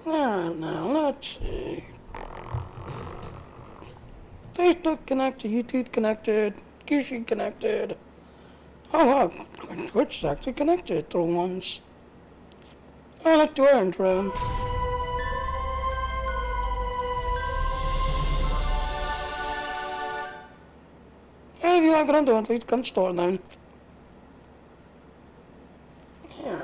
Alright, now let's see. Facebook connected, YouTube connected, Kishi connected. Oh wow, Twitch is actually connected through once. Oh, let's do our intro. Hey, if you like what I'm doing, please come start then. Yeah.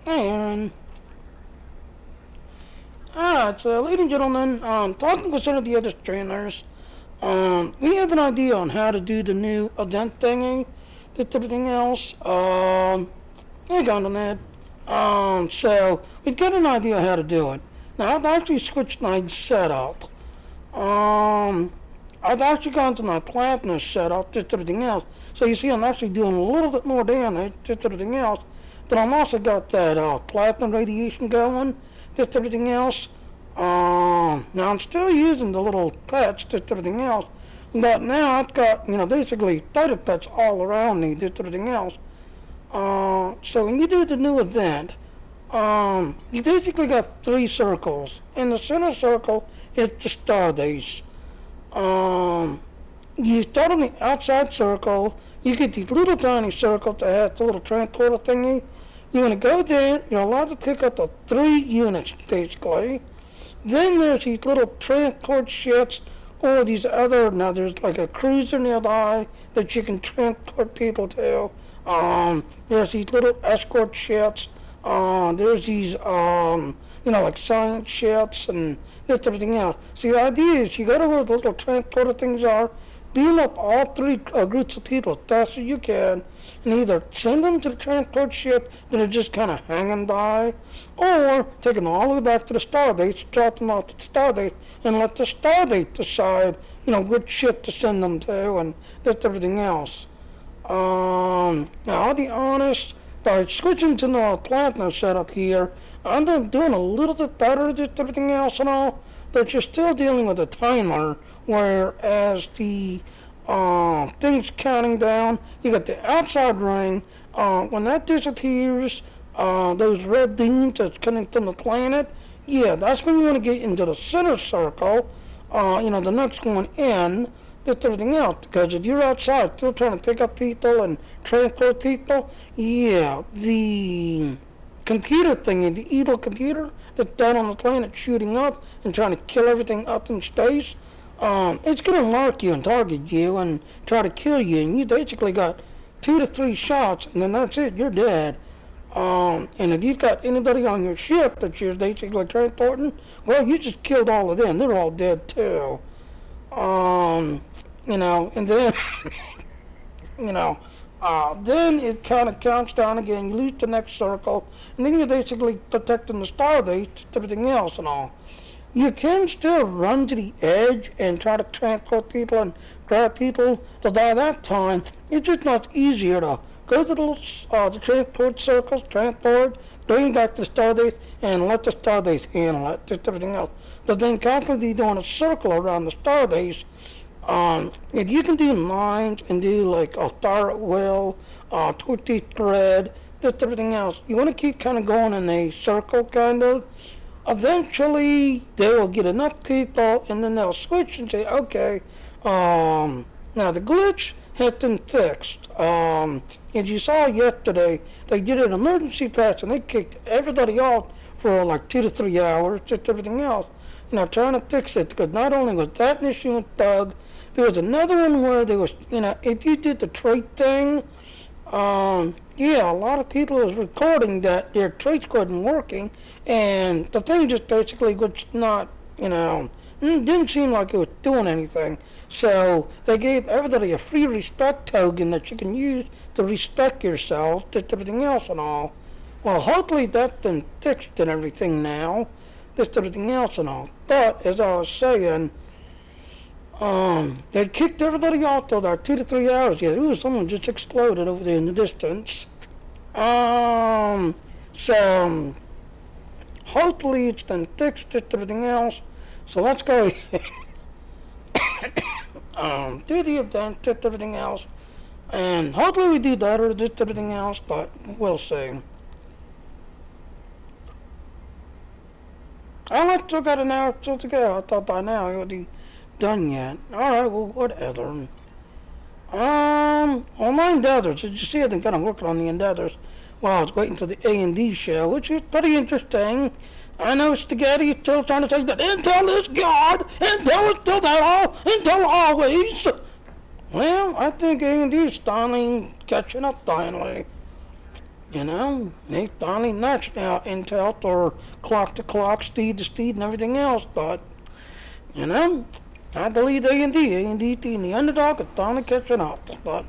And alright, so ladies and gentlemen, talking with some of the other trainers, we have an idea on how to do the new event thingy, did everything else. Hey, Ned. So we've got an idea how to do it. Now I've actually switched my setup. I've actually gone to my platinum setup, just everything else. So you see, I'm actually doing a little bit more damage, just everything else. But I'm also got that platinum radiation going, just everything else. Now I'm still using the little touch, just everything else. But now I've got, basically 30 touch all around me, just everything else. So when you do the new event, you basically got 3 circles. In the center circle, it's the stardust. You start on the outside circle, you get these little tiny circles that have the little transporter thingy. You're going to go there, you're allowed to pick up the 3 units, basically. Then there's these little transport ships, or these other, now there's like a cruiser nearby that you can transport people to. There's these little escort ships, there's these, like science ships and just everything else. So the idea is you go to where those little transporter things are, deal up all 3 groups of people as fast as you can, and either send them to the transport ship that are just kind of hanging by, or take them all the way back to the stardate, drop them off at the stardate, and let the stardate decide, which ship to send them to, and just everything else. Now I'll be honest, by switching to the platinum setup here, I'm doing a little bit better than everything else and all, but you're still dealing with a timer, whereas the thing's counting down. You got the outside ring. When that disappears, those red dunes that's coming from the planet, yeah, that's when you want to get into the center circle, the next one in, that's everything else. Because if you're outside still trying to take up people and transport people, yeah, the computer thingy, the evil computer that's down on the planet shooting up and trying to kill everything up in space, it's going to mark you and target you and try to kill you. And you basically got 2 to 3 shots, and then that's it, you're dead. And if you've got anybody on your ship that you're basically transporting, well, you just killed all of them. They're all dead too. And then, then it kind of counts down again. You lose the next circle, and then you're basically protecting the stardate, everything else and all. You can still run to the edge and try to transport people and grab people, but by that time, it's just much easier to go to the transport circles, transport, bring back the stardate, and let the stardate handle it, just everything else. But then constantly doing a circle around the stardate, if you can do lines and do like a star at will, twisty thread, just everything else, you want to keep kind of going in a circle kind of. Eventually, they will get enough people, and then they'll switch and say, okay, now the glitch has been fixed. As you saw yesterday, they did an emergency patch, and they kicked everybody off for like 2 to 3 hours, just everything else, trying to fix it, because not only was that an issue with Doug, there was another one where there was, if you did the trait thing, yeah, a lot of people was recording that their traits wasn't working, and the thing just basically was not, didn't seem like it was doing anything. So they gave everybody a free respect token that you can use to respect yourself, just everything else and all. Well, hopefully that's been fixed and everything now, just everything else and all. But as I was saying, they kicked everybody off till about 2 to 3 hours. Yeah, someone just exploded over there in the distance. So hopefully it's done fixed just everything else. So let's go do the event, just everything else. And hopefully we do that or just everything else, but we'll see. I still got an hour still to go. I thought by now it would be done yet. Alright, well, whatever. Online Deathers. Did you see I've been kind of working on the Endeavors while I was waiting for the A&D show, which is pretty interesting. I know Spaghetti is still trying to say that Intel is God, Intel is still there, Intel always. Well, I think A&D is finally catching up finally. You know, they finally notched out Intel for clock to clock, speed to speed, and everything else, but, you know, I believe A&D team, the underdog, is finally catching up, but,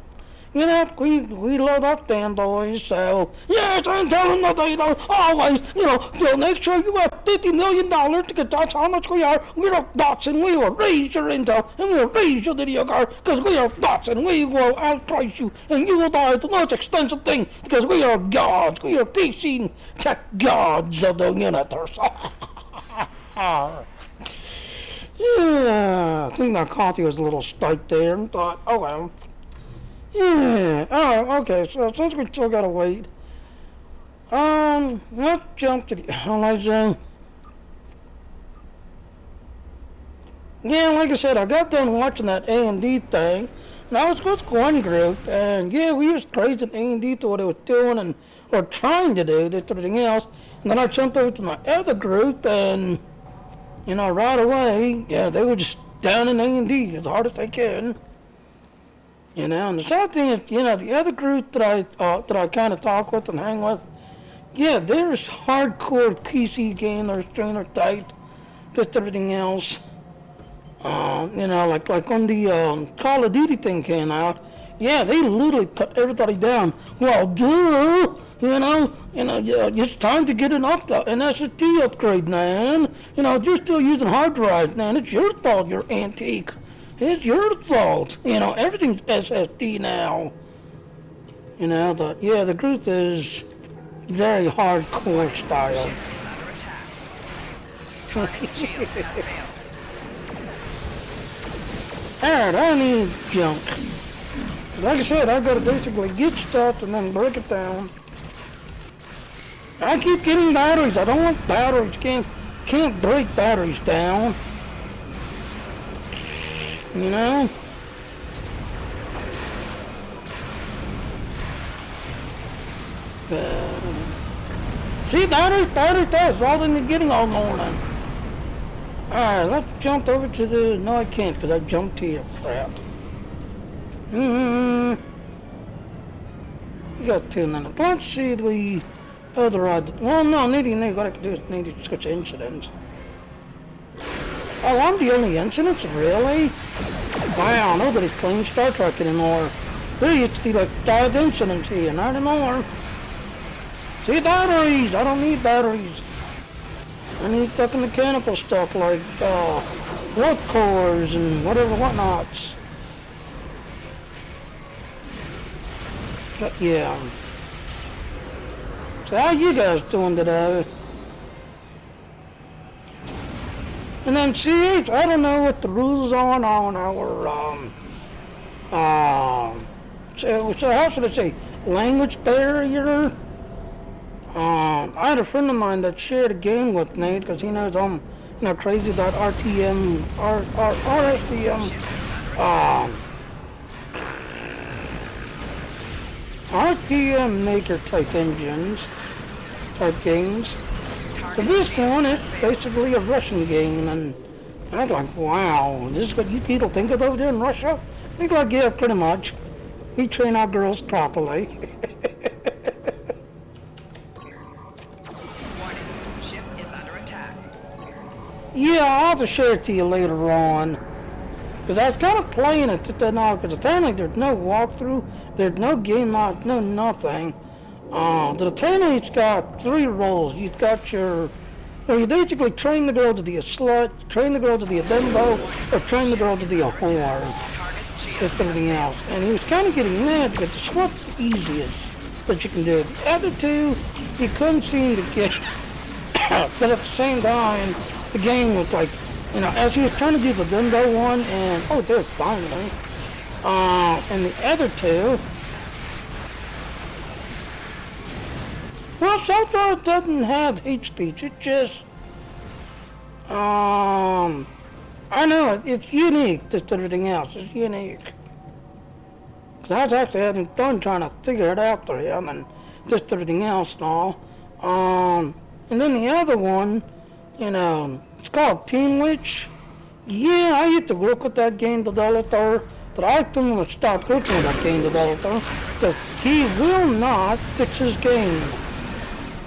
you know, we love our fanboys, so, yes, I'm telling them that, you know, always, you know, so make sure you have $50 million, because that's how much we are. We're bots, and we will raise your Intel, and we'll raise your video card, because we are bots, and we will outprice you, and you will buy the most expensive thing, because we are gods. We are PC tech gods of the universe. Yeah, I think my coffee was a little spiked there, but, oh well. Yeah, okay, so since we still gotta wait, let's jump to the, yeah, like I said, I got done watching that A&D thing, and I was with one group, and yeah, we was praising A&D to what it was doing, and, or trying to do, this everything else, and then I jumped over to my other group, and, you know, right away, yeah, they were just down in A&D as hard as they can. You know, and the sad thing is, you know, the other group that I kind of talk with and hang with, yeah, they're hardcore PC gamers, trainer type, just everything else. You know, like when the Call of Duty thing came out, yeah, they literally put everybody down. Well, duh, you know, yeah, it's time to get an SSD upgrade, man. You know, you're still using hard drives, man. It's your fault you're antique. It's your fault. You know, everything's SSD now. You know, the group is very hardcore style. Alright, I need junk. Like I said, I gotta basically get stuff and then break it down. I keep getting batteries. I don't want batteries. Can't break batteries down. You know? See, battery tests, all in the getting all morning. Alright, let's jump over to the, no I can't because I jumped here, crap. We got 2 minutes. Let's see the other odd, well no, what I can do is need to switch incidents. Oh, I'm the only incidents? Really? Wow, nobody's playing Star Trek anymore. There used to be like 5 incidents here, not anymore. See, batteries! I don't need batteries. I need fucking mechanical stuff like, warp cores and whatever whatnots. But yeah. So how you guys doing today? And then CH, I don't know what the rules are on our, so how should I say, language barrier? I had a friend of mine that shared a game with Nate because he knows I'm, you know, crazy about RSTM maker type engines, type games. But this one is basically a Russian game, and I was like, wow, this is what you people think of over there in Russia? He's like, yeah, pretty much. We train our girls properly. Yeah, I'll have to share it to you later on. Because I was kind of playing it to now, because apparently there's no walkthrough, there's no game mod, no nothing. The Titanic got 3 roles. You've got your, well, you basically train the girl to be a slut, train the girl to be a bimbo, or train the girl to be a whore. Just everything else. And he was kind of getting mad because the slut's the easiest. that you can do. The other two, you couldn't seem to get. But at the same time, the game was like, as he was trying to do the Dumbo one, and oh, there's finally. And the other two, well, sometimes it doesn't have hate speech. It just, I know it's unique. Just everything else is unique. Cause I was actually having fun trying to figure it out for him, and just everything else and all. And then the other one, it's called Team Witch. Yeah, I used to work with that game developer, but I pretty much stopped working with that game developer because he will not fix his game.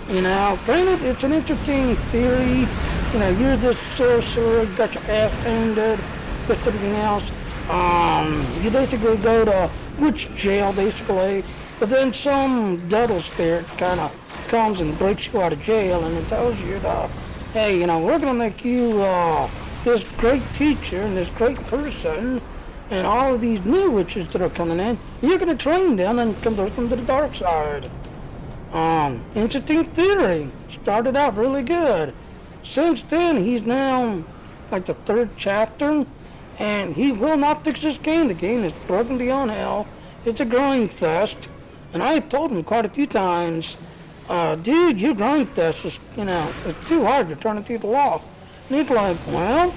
Granted, it's an interesting theory. You're this sorcerer, you got your ass handed, just everything else. You basically go to witch jail, basically, but then some devil spirit kind of comes and breaks you out of jail and it tells you that, hey, we're going to make you this great teacher and this great person, and all of these new witches that are coming in, you're going to train them and convert them to the dark side. Interesting theory. Started out really good. Since then, he's now like the third chapter, and he will not fix this game. The game is broken beyond hell. It's a grind fest, and I told him quite a few times, dude, your grind fest is, it's too hard. You're trying to do the law. And he's like, well,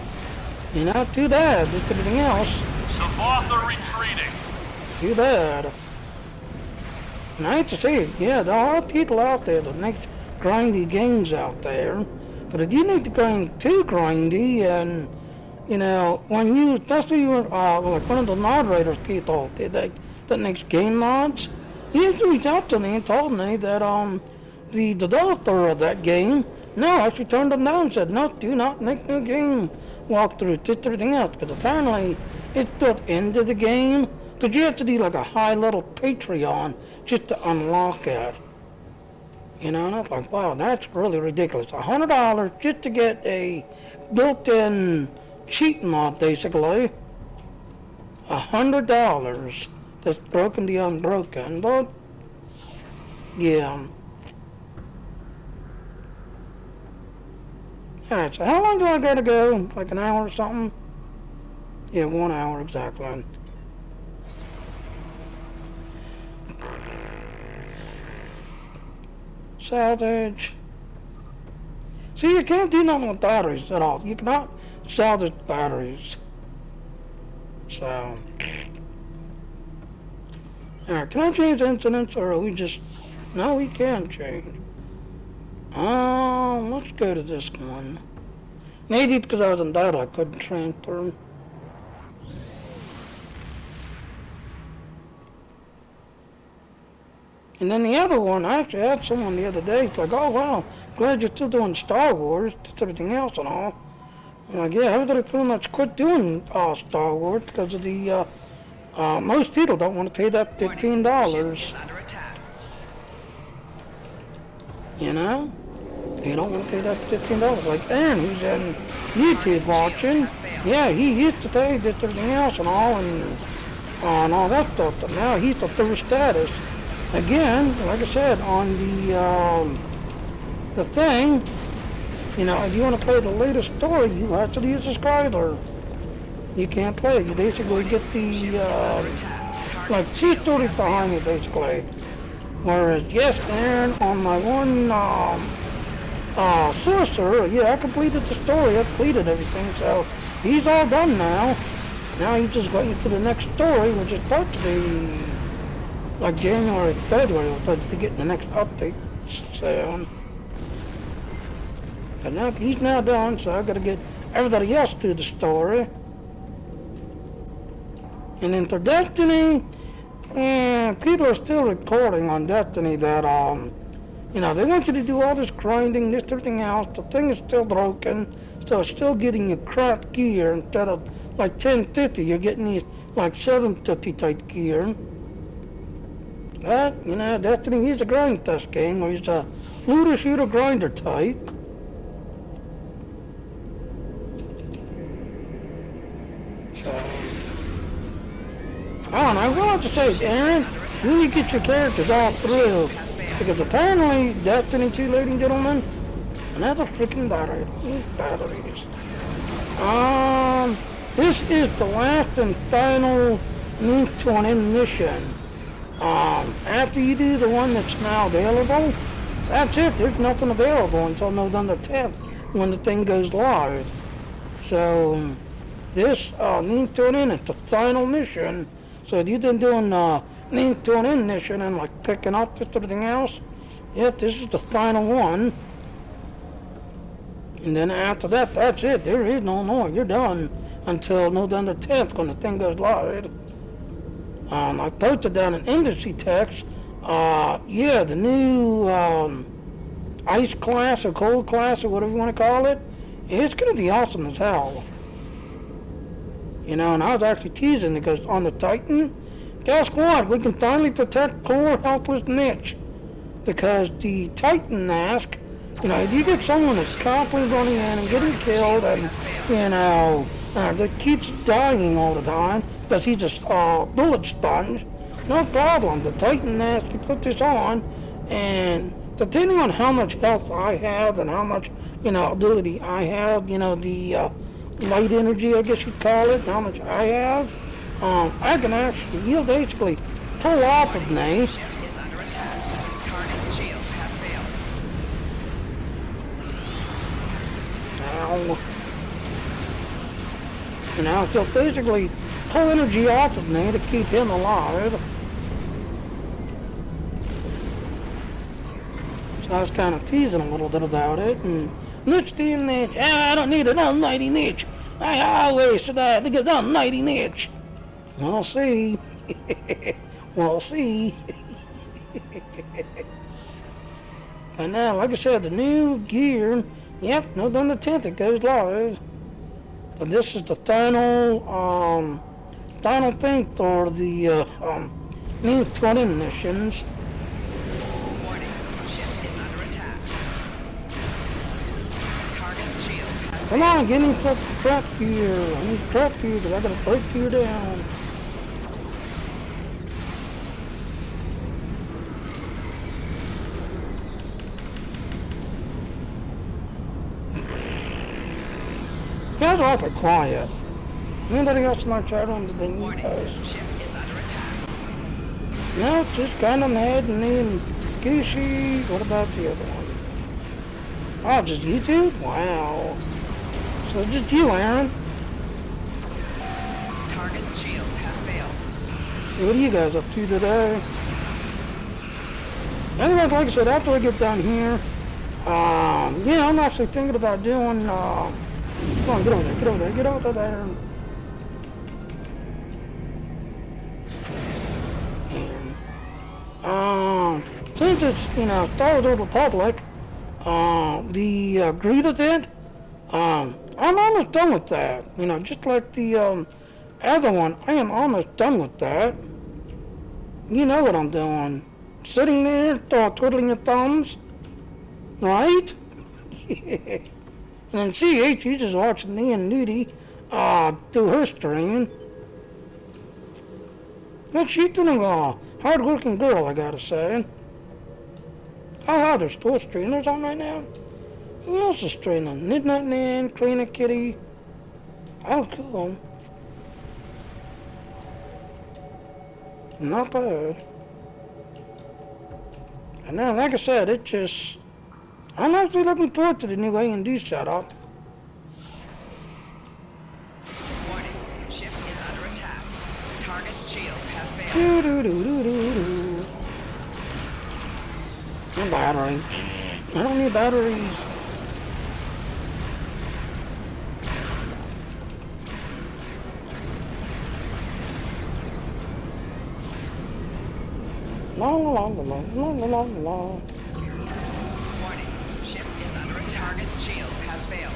too bad. Just everything else. Sabotha retreating. Too bad. And I hate to say it, yeah, there are people out there that make grindy games out there. But if you need to grind too grindy, and, when you, especially like one of the moderators people that makes game mods, he actually reached out to me and told me that the developer of that game actually turned him down and said, no, do not make no game walkthrough, just everything else, because apparently it's built into the game, but you have to do like a high level Patreon just to unlock it. And I was like, wow, that's really ridiculous. $100 just to get a built-in cheat mod, basically. $100 that's broken the unbroken, but yeah. Alright, so how long do I gotta go? Like an hour or something? Yeah, 1 hour exactly. Salvage. See, you can't do nothing with batteries at all. You cannot salvage batteries. So. Alright, can I change incidents, or are we just... No, we can change. Let's go to this one. Maybe because I was in that I couldn't transfer. And then the other one, I actually had someone the other day, it's like, oh wow, glad you're still doing Star Wars, just everything else and all. I'm like, yeah, everybody pretty much quit doing Star Wars because of the, most people don't want to pay that $15. They don't want to pay that $15. Like Aaron, who's in YouTube watching, yeah, he used to pay just everything else and all, and all that stuff, but now he's the third status. Again, like I said, on the thing, if you want to play the latest story, you have to be a subscriber. You can't play it. You basically get the, like 2 stories behind you, basically. Whereas, yes, Aaron, on my one, sorcerer, yeah, I completed the story, I completed everything, so he's all done now. Now he's just waiting for the next story, which is supposed to be like January, February, we're supposed to get the next update soon. But now he's now done, so I gotta get everybody else through the story. And then for Destiny, and people are still reporting on Destiny that they want you to do all this grinding, this everything else. The thing is still broken, so it's still getting you crap gear instead of like 1050. You're getting these like 750 type gear. But, Destiny, he's a grind test game, where he's a looter shooter grinder type. So, I don't know, I wanted to say, Aaron, You need to get your characters all through. Because apparently, Destiny 2, ladies and gentlemen, another freaking battery. These batteries. This is the last and final Link to an End mission. After you do the one that's now available, that's it. There's nothing available until November 10th when the thing goes live. So, this Link to an End is the final mission. So if you've been doing Link to an End mission and like picking up just everything else, yep, this is the final one. And then after that, that's it. There is no more. You're done until November 10th when the thing goes live. I posted down an industry text. Yeah, the new ice class or cold class or whatever you want to call it, it's going to be awesome as hell. You know, and I was actually teasing because on the Titan, guess what? We can finally protect poor, helpless niche. Because the Titan mask, you know, if you get someone that's constantly running in and getting killed and, you know, that keeps dying all the time because he's a bullet sponge, no problem. The Titan mask, you put this on, and depending on how much health I have and how much, you know, ability I have, you know, the light energy, I guess you'd call it, how much I have, I can actually, you'll basically pull off of me. You know, so basically pull energy off of me to keep him alive. So I was kind of teasing a little bit about it, and niche the niche. I don't need an almighty niche. I always said I had to get an almighty niche. We'll see. We'll see. And now, like I said, the new gear, yep, November 10th it goes live. But this is the final thing for the Link to an End missions. Warning, ship is under attack. Target shield has Come on, get him some crap gear. I need crap gear because I gotta break you down. Guys are awfully quiet. Anybody else in my chat room than you warning, guys? ship is under attack. No, just kind of mad and then Kishi. What about the other one? Oh, just you two? Wow. So just you, Aaron. Target shield has failed. Hey, what are you guys up to today? Anyways, like I said, after I get down here, yeah, I'm actually thinking about doing, come on, get over there, get over there, get over there. And, since it's, you know, Star Wars Republic, the Greed event, I'm almost done with that. You know, just like the other one, I am almost done with that. You know what I'm doing. Sitting there, twiddling your thumbs, right? And then CH, you just watching me and Nudie do her stream. Well, she's doing a hard-working girl, I gotta say. Oh, wow, there's 4 streamers on right now. Who else is streaming? Midnight Man, Karina Kitty. Oh, cool. Not bad. And now, like I said, it just... I'm actually looking forward to the new A&D setup. Warning, ship is under attack. Target shield has failed. Do-do-do-do-do-do. No battery. I don't need batteries. La la la la la la la la. Warning, ship is under attack. Target shield has failed.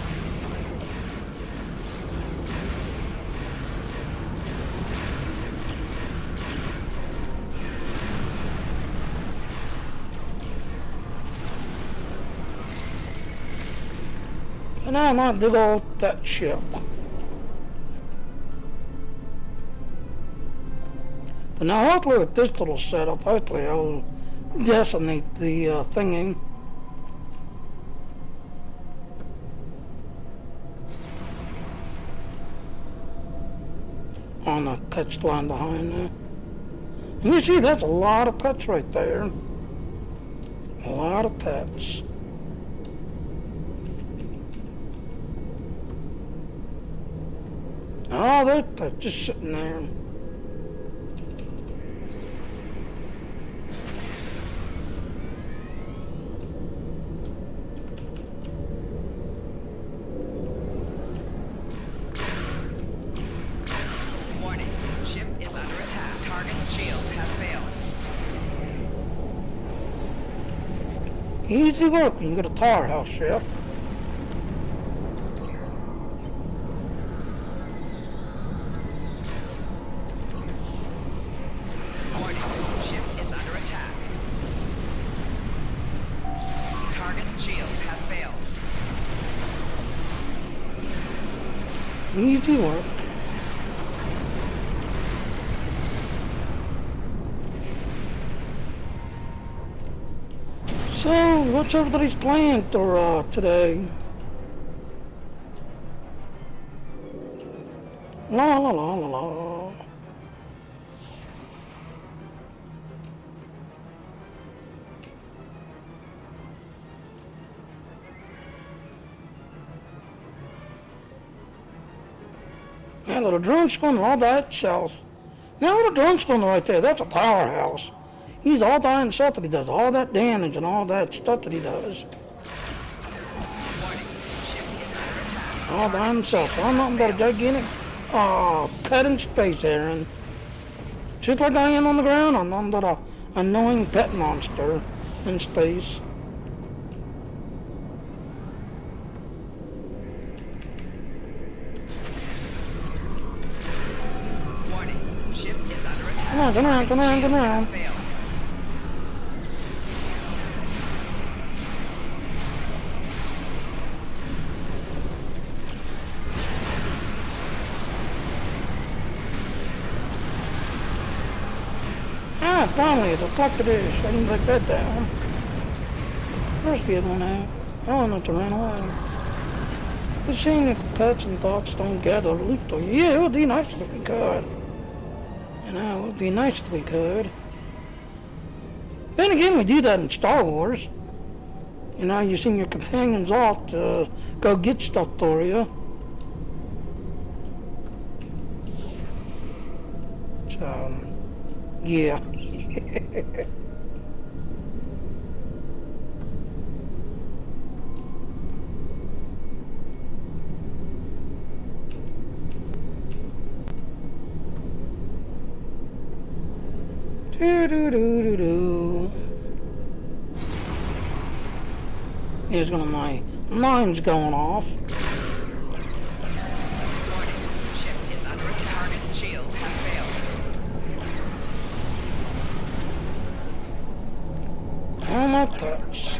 And now I'm gonna dig out that ship. But now hopefully with this little setup, hopefully I'll decimate the thingy. On the touch line behind there. And you see that's a lot of touch right there. A lot of touch. Oh, they're just sitting there. Warning. Ship is under attack. Target shields have failed. Easy work when you get a tower house ship. Warning. Ship is under attack. Target shields have failed. Easy work. So, what's everybody's plan for today? La la la la la. Yeah, little drone schooner all by itself. Now little drone schooner right there, that's a powerhouse. He's all by himself that he does all that damage and all that stuff that he does. Warning. Ship is under attack. All by himself. So I'm nothing but a gigantic pet in space, Aaron. Just like I am on the ground, I'm nothing but a annoying pet monster in space. Warning. Ship is under attack. Come on, come around, come around, come around. Failed. Ah, finally, the fuck it is. I can break that down. First good one out. Oh, not to run away. The seeing if pets and thoughts don't gather loot to you. Yeah, it would be nice if we could. You know, it would be nice if we could. Then again, we do that in Star Wars. You know, you send your companions off to go get stuff for you. So, yeah. Do do do do do. Here's gonna my mine's going off. Warning. Ship is under attack. Target shields have failed. Oh my touch.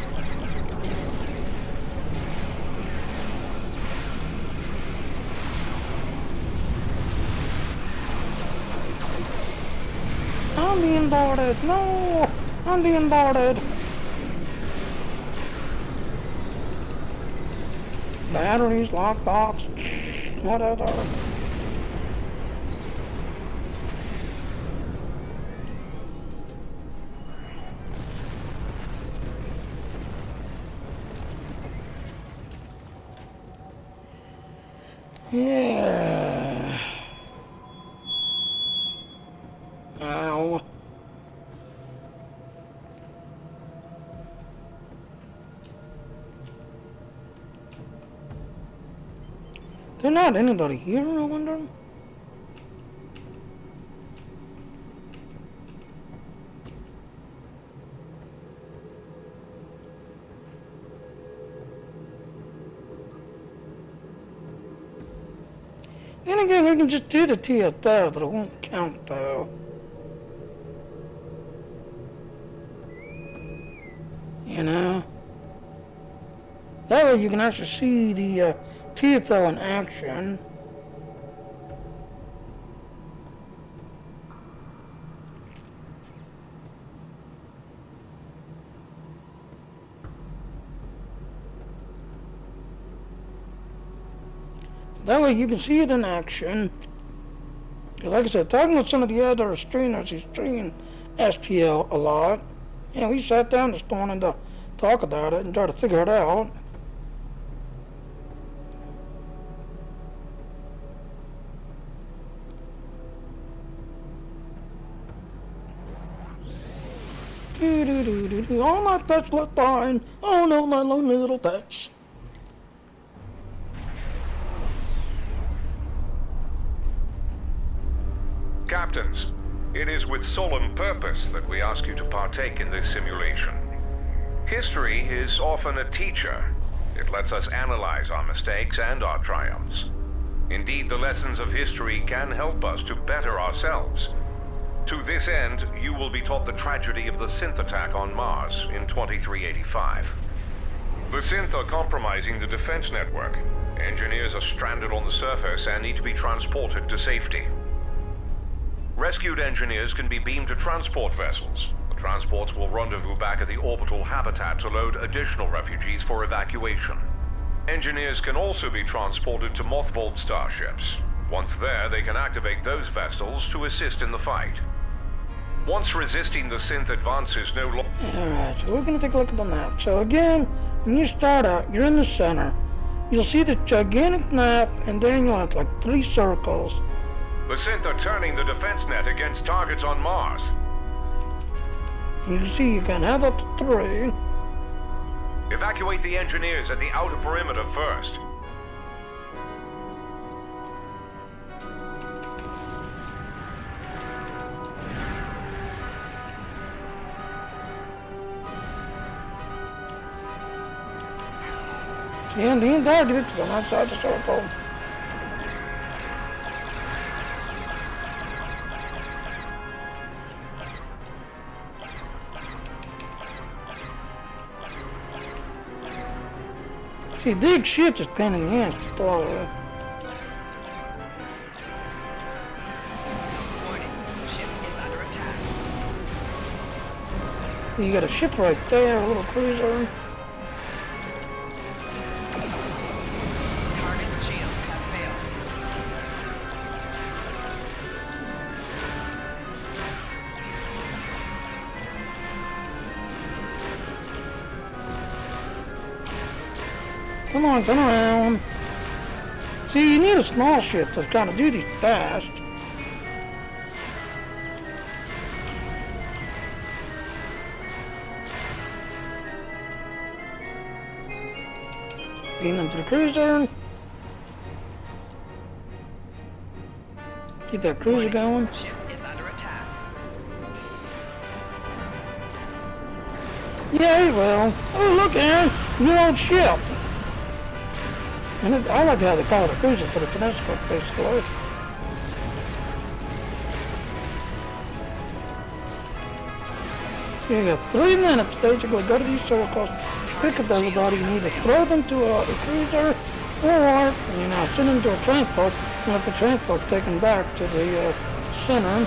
I'm being boarded. No, I'm being boarded. Batteries, lockbox, whatever. Yeah. Ow. There's not anybody here, I wonder? Then again, we can just do the TFO, but it won't count though. You know? That way you can actually see the TFO in action. That way you can see it in action. 'Cause like I said, talking with some of the other streamers, he's streaming STL a lot. And we sat down this morning to talk about it and try to figure it out. Do. All my touch left behind. Oh no, my lonely little touch. Captains, it is with solemn purpose that we ask you to partake in this simulation. History is often a teacher. It lets us analyze our mistakes and our triumphs. Indeed, the lessons of history can help us to better ourselves. To this end, you will be taught the tragedy of the synth attack on Mars in 2385. The synth are compromising the defense network. Engineers are stranded on the surface and need to be transported to safety. Rescued engineers can be beamed to transport vessels. The transports will rendezvous back at the orbital habitat to load additional refugees for evacuation. Engineers can also be transported to mothballed starships. Once there, they can activate those vessels to assist in the fight. Once resisting the synth advances no longer... Alright, so we're going to take a look at the map. So again, when you start out, you're in the center. You'll see the gigantic map, and then you'll have like 3 circles. The synth are turning the defense net against targets on Mars. You can see you can have up to 3. Evacuate the engineers at the outer perimeter first. See, and the entire group is outside the circle. See, big shit's a pain in the ass to follow. Warning. Ship is under attack. You got a ship right there, a little cruiser. Target shields have failed. Come on, come around. See, you need a small ship to kind of do these fast. Beam them to the cruiser. Keep that cruiser going. Ship is under attack. Yeah, he will. Oh, look, Aaron, your old ship. And I like how they call it a cruiser, but it's an escort, basically. You got 3 minutes, basically. Go to these circles, pick up everybody. You either throw them to a cruiser, or you know, send them to a transport, and let the transport take them back to the center.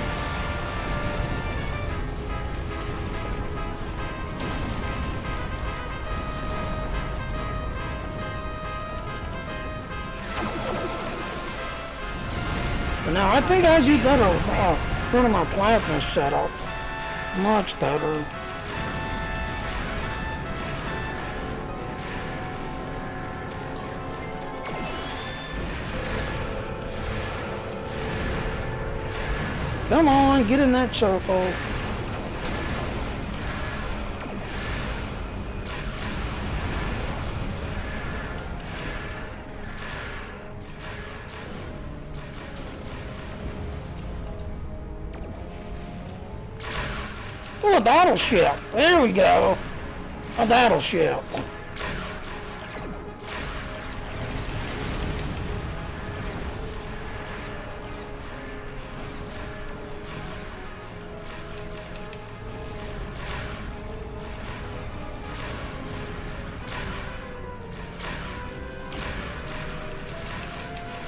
Now, I think I do better with one of my plasma setup. Much better. Come on, get in that circle. Oh, a battleship. There we go. A battleship.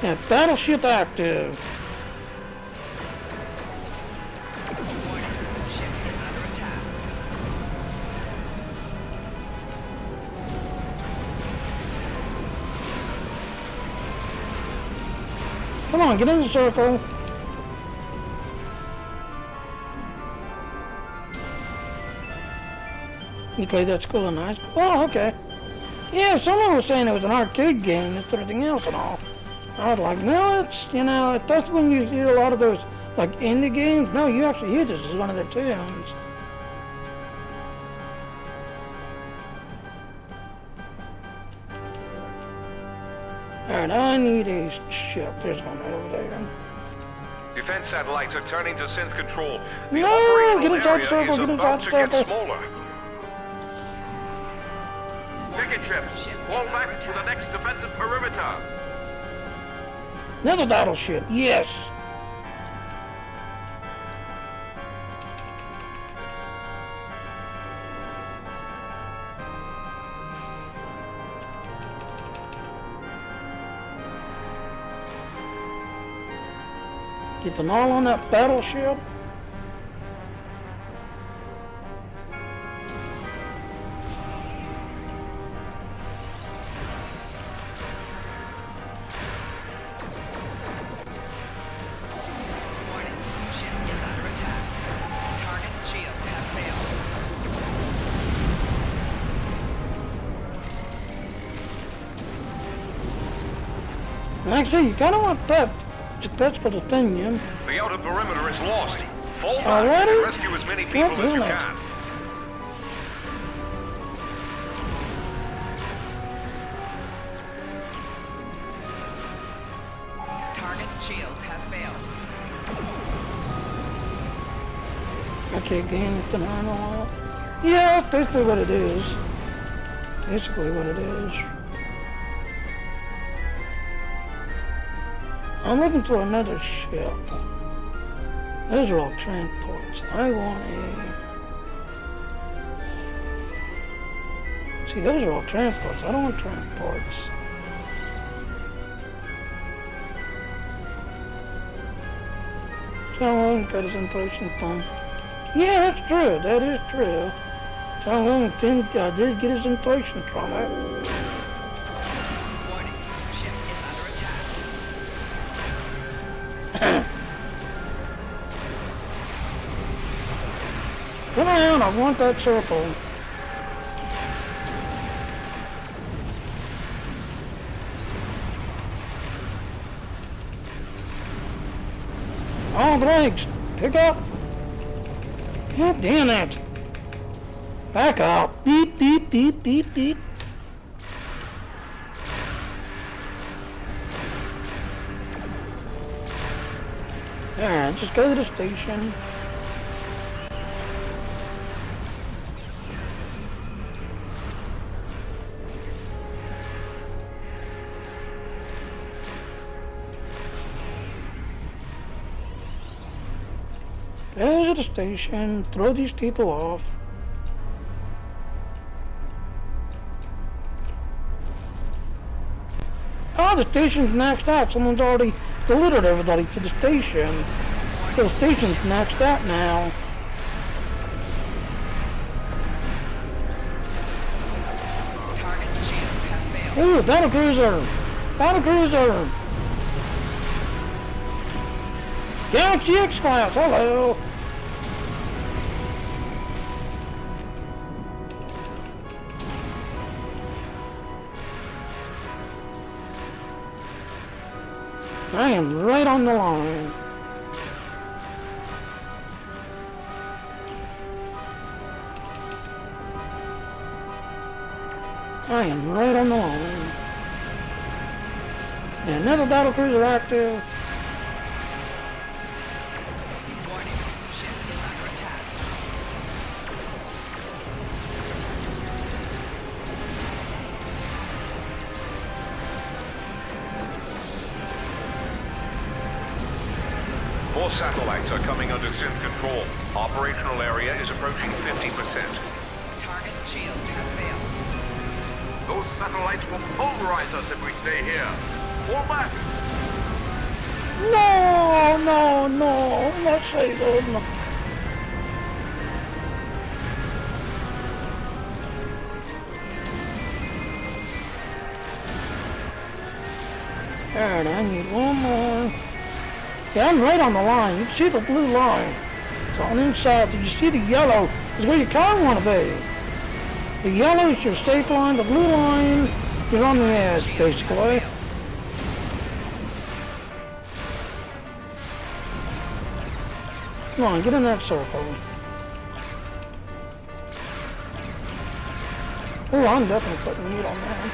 Yeah, battleship active. Warning. Ship is under attack. on, get in the circle. You played that school in high school? Oh, okay. Yeah, someone was saying it was an arcade game and everything else and all. I was like, no, it's, you know, that's when you hear a lot of those, like, indie games. No, you actually hear this as one of their tunes. Alright, I need a ship. There's one right over there. Defense satellites are turning to synth control. The No, operational get inside area circle, is get about inside to get circle. smaller. Picket ships, fall back to the next defensive perimeter. Another battleship, yes. Get them all on that battleship. Warning. Ship is under attack. Target's shields have failed. Actually, you kind of want that. That's for the thing, yeah. The outer perimeter is lost. Fall back Already? and rescue as many people What as you unit? can. Target's shields have failed. Okay, gain command all. Yeah, that's basically what it is. Basically what it is. I'm looking for another ship. Those are all transports. I want a... See, those are all transports. I don't want transports. John Williams got his inflation fund. Yeah, that's true. That is true. John Williams did get his inflation from it. Warning. Ship is under attack. Come on, I want that circle. All brakes, pick up. God damn it. Back up. Beep, beep, beep, beep, beep. Alright, just go to the station. Go to the station, throw these people off. Oh, the station's maxed out. Someone's already delivered everybody to the station. So the station's maxed out now. Target's shields have failed. Ooh, battle cruiser! Battle cruiser! Galaxy X-Class, hello! I am right on the line. I am right on the line. And another battle cruiser active. Warning. Ship is under attack. More satellites are coming under synth control. Operational area is approaching 50%. Target's shields have failed. Those satellites will pulverize us if we stay here. Fall back. No, no, no, not say them. Alright, I need one more. Yeah, I'm right on the line. You can see the blue line. So on the inside, you see the yellow is where your car want to be. The yellow is your stake line, the blue line, you're on the edge, basically. Come on, get in that circle. Oh, I'm definitely putting meat on that.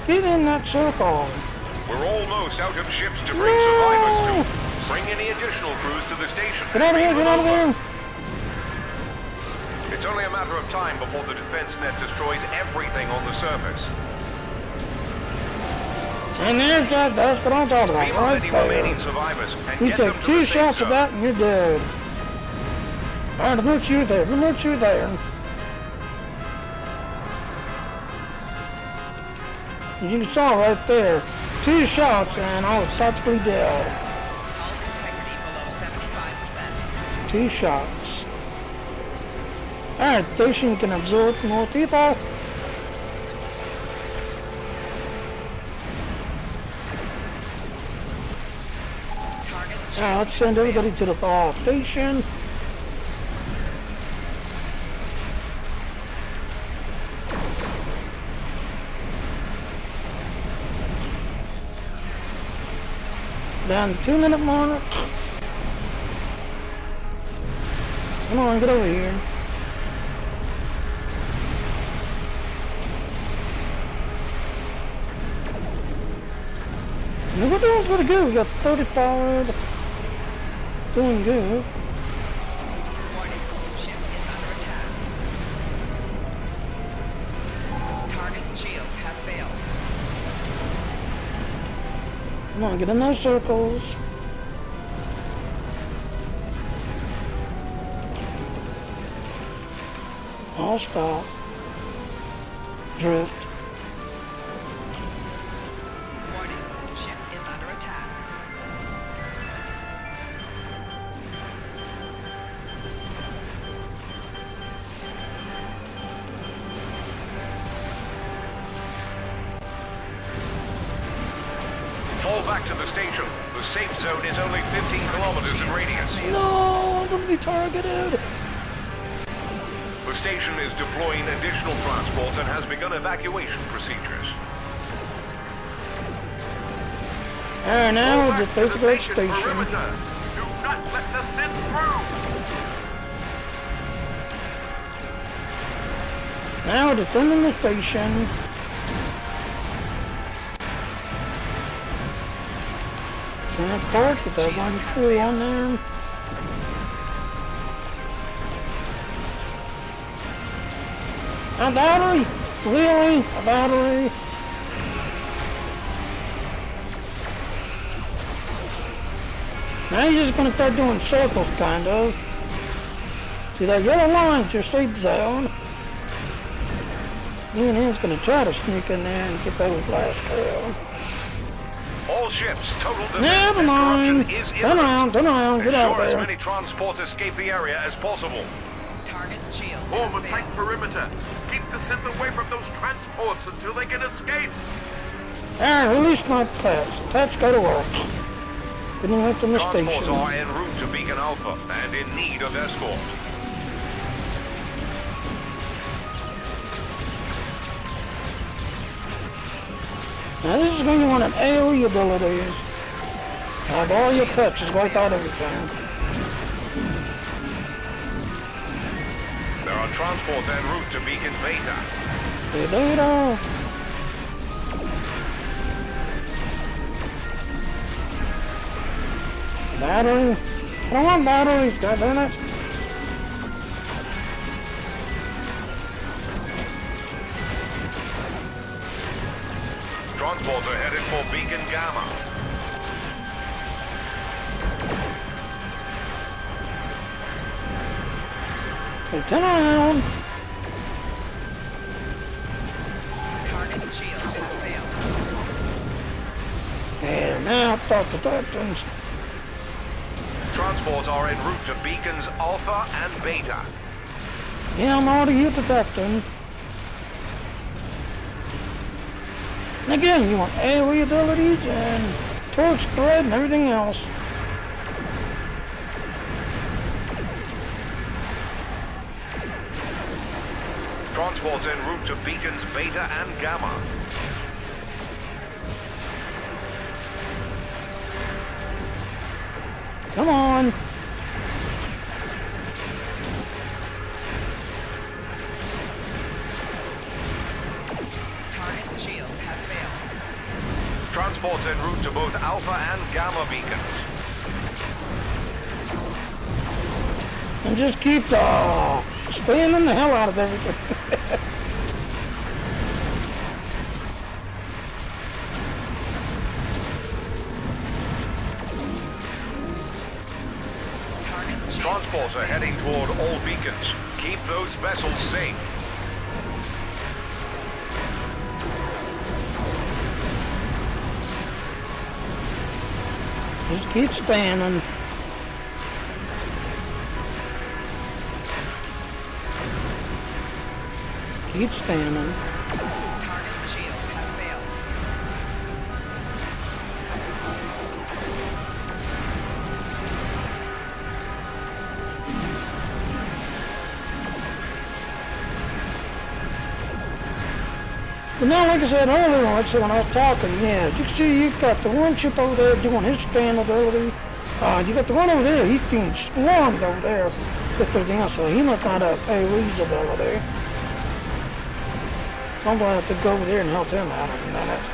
Get in that circle. We're almost out of ships to bring survivors to. Bring any additional crews to the station. Get out of here, get out of there. It's only a matter of time before the defense net destroys everything on the surface. And there's that basket on top of that, Beam up right any there. remaining survivors and You get them take to two the safe shots of zone. that and you're dead. Alright, remote you there, remote you there. You saw right there, 2 shots and I was practically dead. Hull integrity below 75%. 2 shots. Alright, station can absorb more people. Target Alright, let's send everybody to the thaw station. Down 2-minute mark. Come on, get over here. We're doing pretty good. We got 35. Doing good. warning. Ship is under attack. Target's shields have failed. Come on, get in those circles. I'll stop. Drift. Warning. Ship is under attack. Fall back to the station. The safe zone is only 15 kilometers in radius. No, I'm gonna be targeted. The station is deploying additional transports and has begun evacuation procedures. Alright, now we'll just take to the great station station. perimeter. Do not let the Sith through. Now we're defending the station. And of course, with that 1 2 on there. A battery! Really? A battery? Now you're just gonna start doing circles, kind of. See, that yellow line's your safe zone. UNN's gonna try to sneak in there and get those last kill. All ships, total defense Never and mind. corruption is Turn imminent. around, get out Ensure of as there. many transports escape the area as possible. Target's shields Form have a tight failed. perimeter. Keep the Sith away from those transports until they can escape. Alright, release my pets. Pets go to work. Getting away from the Transports station. are en route to Beacon Alpha and in need of escort. Now this is when you want an AoE abilities. Have all your touches, wipe out everything. There are transports en route to Beacon Beta. Data. Battery. I don't want batteries, goddammit. Transports are headed for Beacon Gamma. Hey, turn around. Target's shields have failed. And now start the captains. Transports are en route to Beacons Alpha and Beta. Yeah, I'm already here, the captain. And again, you want AoE abilities and torch spread and everything else. Transports en route to beacons Beta and Gamma. Come on. Target shield has failed. Transports en route to both Alpha and Gamma beacons. And just keep staying the hell out of everything. Target shield. Transports are heading toward all beacons. Keep those vessels safe. Just keep standing. Keep standing. Target shield has failed. But now, like I said earlier, when I was talking, yeah, you can see you've got the one ship over there doing his stand ability. You got the one over there, he's being swarmed over there with everything else, so he must not have AoE's ability. So I'm going to have to go over there and help him out in a minute.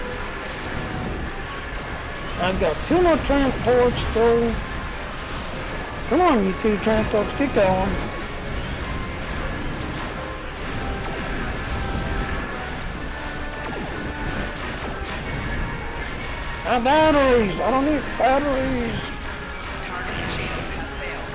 I've got 2 more transports through. Come on, you 2 transports, keep going. Batteries! I don't need batteries! Target shield has failed.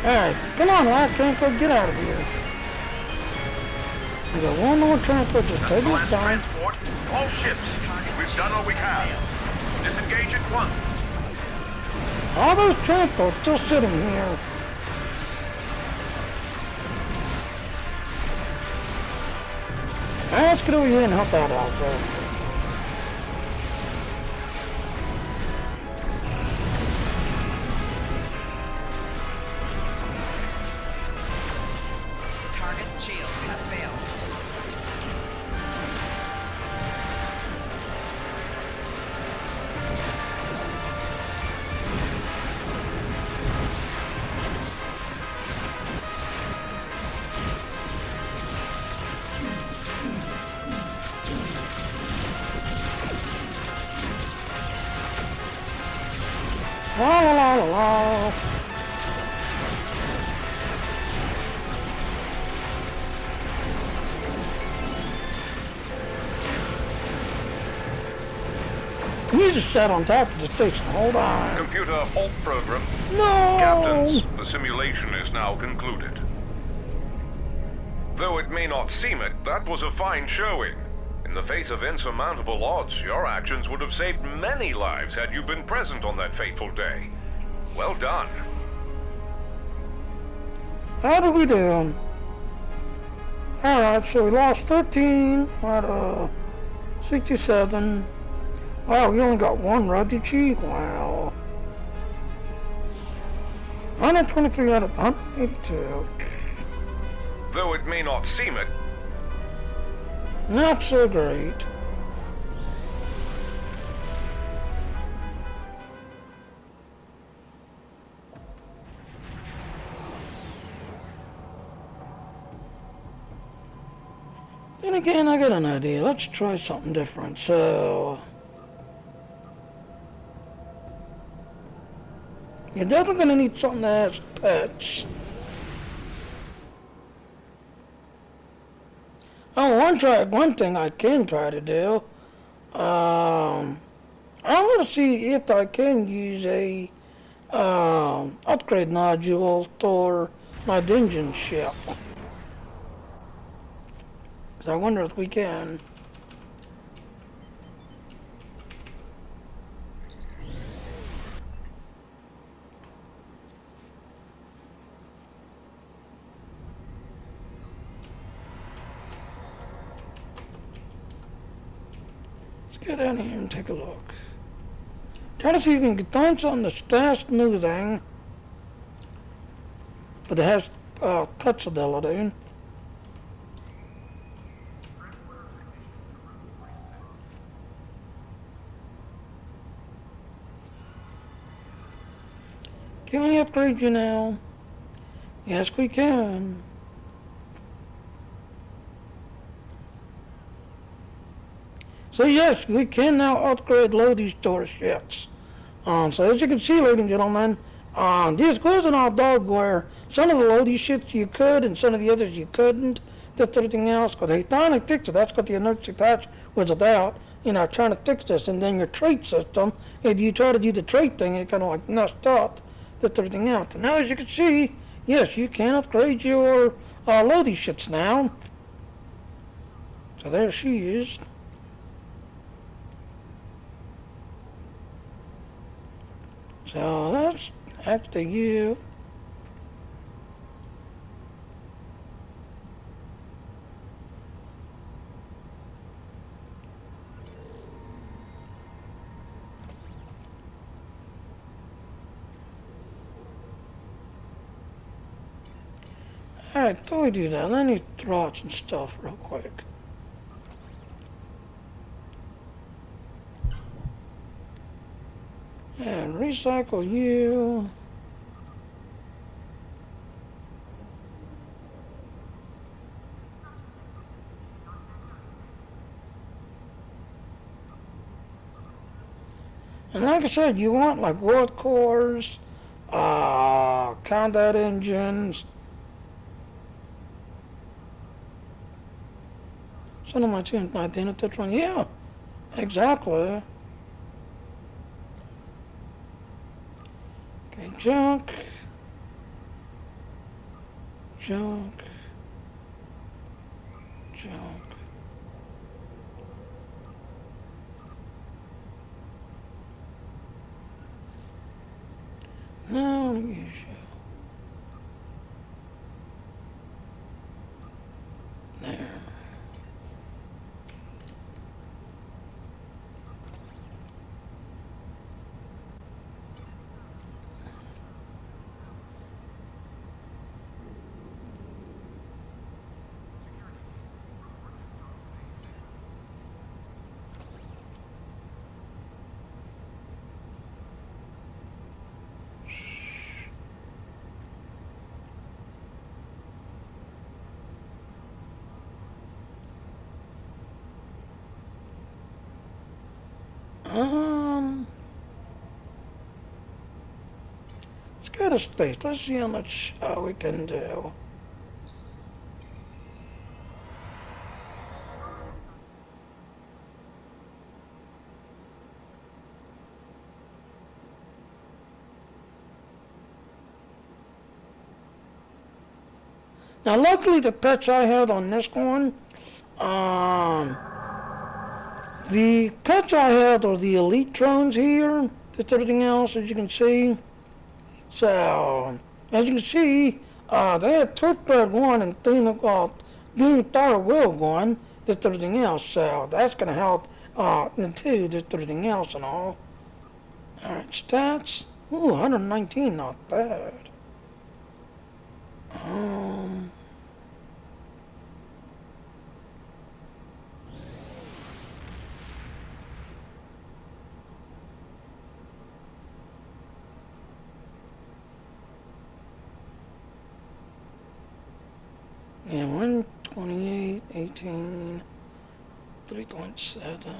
Alright, come on, last transport, get out of here. We got one more transport, just take your Last time. transport. All ships. We've done all we can. Disengage at once. All those transports still sitting here. Alright, let's get over here and help that out first. Target shield has failed. La la la la la. You just sat on top of the station. Hold on. Computer halt program. No! Captains, the simulation is now concluded. Though it may not seem it, that was a fine showing. In the face of insurmountable odds, your actions would have saved many lives had you been present on that fateful day. Well done. How did we do? Alright, so we lost 13 out of 67. Wow, we only got 1 Radici? Wow. 123 out of 182. Though it may not seem it, Not so great. Then again, I got an idea. Let's try something different. So, you're definitely gonna need something that has pets. Oh, one thing I can try to do. I want to see if I can use a upgrade nodule for my dungeon ship. So I wonder if we can. go down here and take a look. Try to see if you can find something that's fast moving, but it has touchability. Can we upgrade you now? Yes, we can. So yes, we can now upgrade Lodi starships. So as you can see, ladies and gentlemen, this wasn't all dogware. Some of the Lodi ships you could, and some of the others you couldn't. That's everything else. Because they finally fixed it. That's what the emergency patch was about. You know, trying to fix this. And then your trait system, if you try to do the trait thing, it kind of like messed up. That's everything else. And now, as you can see, yes, you can upgrade your Lodi ships now. So there she is. So that's after you. Alright, before we do that, let me throw out some stuff real quick. And recycle you. And like I said, you want like world cores, combat engines. Some of my tunes might be in this one. Yeah, exactly. Okay, junk. Junk. Junk. Now let me use you. There. Let's go to space. Let's see how much we can do. Now, luckily, the patch I had on this one, the patch I had are the elite drones here. That's everything else, as you can see. So, as you can see, they had Torchbird 1 and Beam Fire Will 1. That's everything else. So, that's going to help them too. That's everything else and all. Alright, stats. Ooh, 119, not bad. Yeah, 128, 18, 3.7.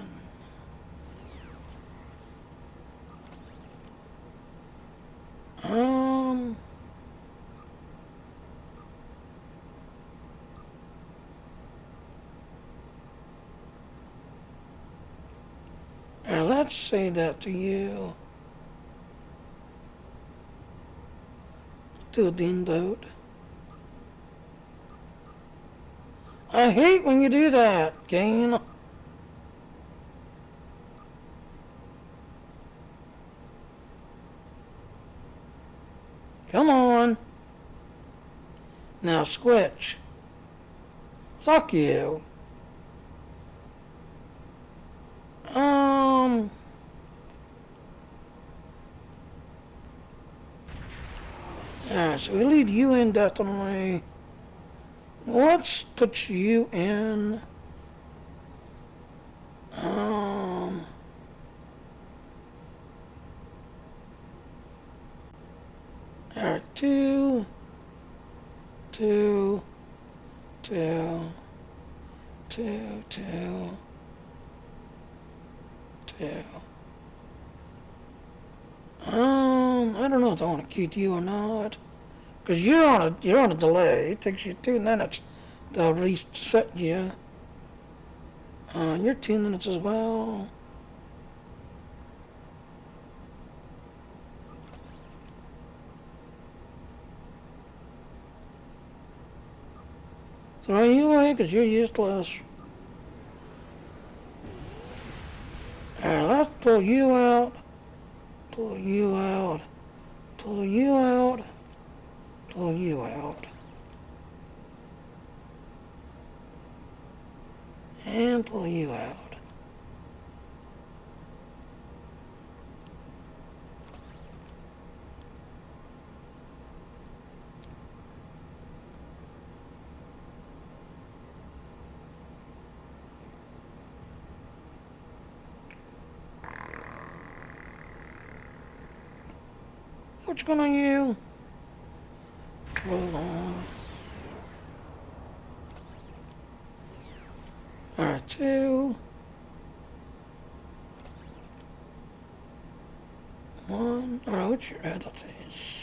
Now let's say that to you. To a Dean boat. I hate when you do that, game. Come on. Now switch. Fuck you. Yeah, so we lead you in definitely. Let's put you in. Alright, two, two, two, two, two, two. I don't know if I want to keep you or not, because you're on a delay. It takes you 2 minutes to reset you. You're 2 minutes as well. Throw you away because you're useless. Alright, let's pull you out. Pull you out. Pull you out. Pull you out. And pull you out. What's going on you? Hold on. Alright, 2. 1. Alright, what's your abilities?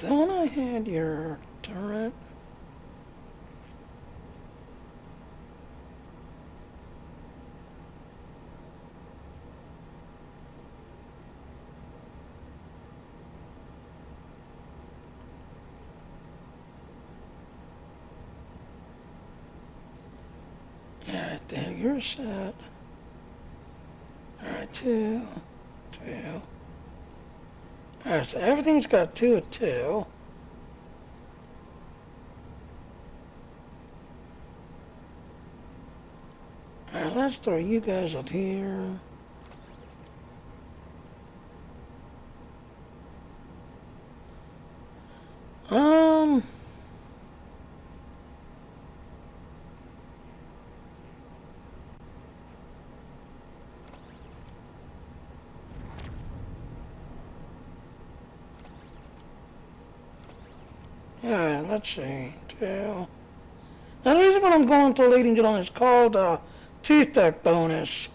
Don't I had your turret? Yeah, right there, you're set. Alright, 2, 2. Alright, so everything's got 2 of 2. Alright, let's throw you guys up here. Alright, let's see. 2. Now, the reason why I'm going to, ladies and gentlemen, is called Tooth Deck bonus.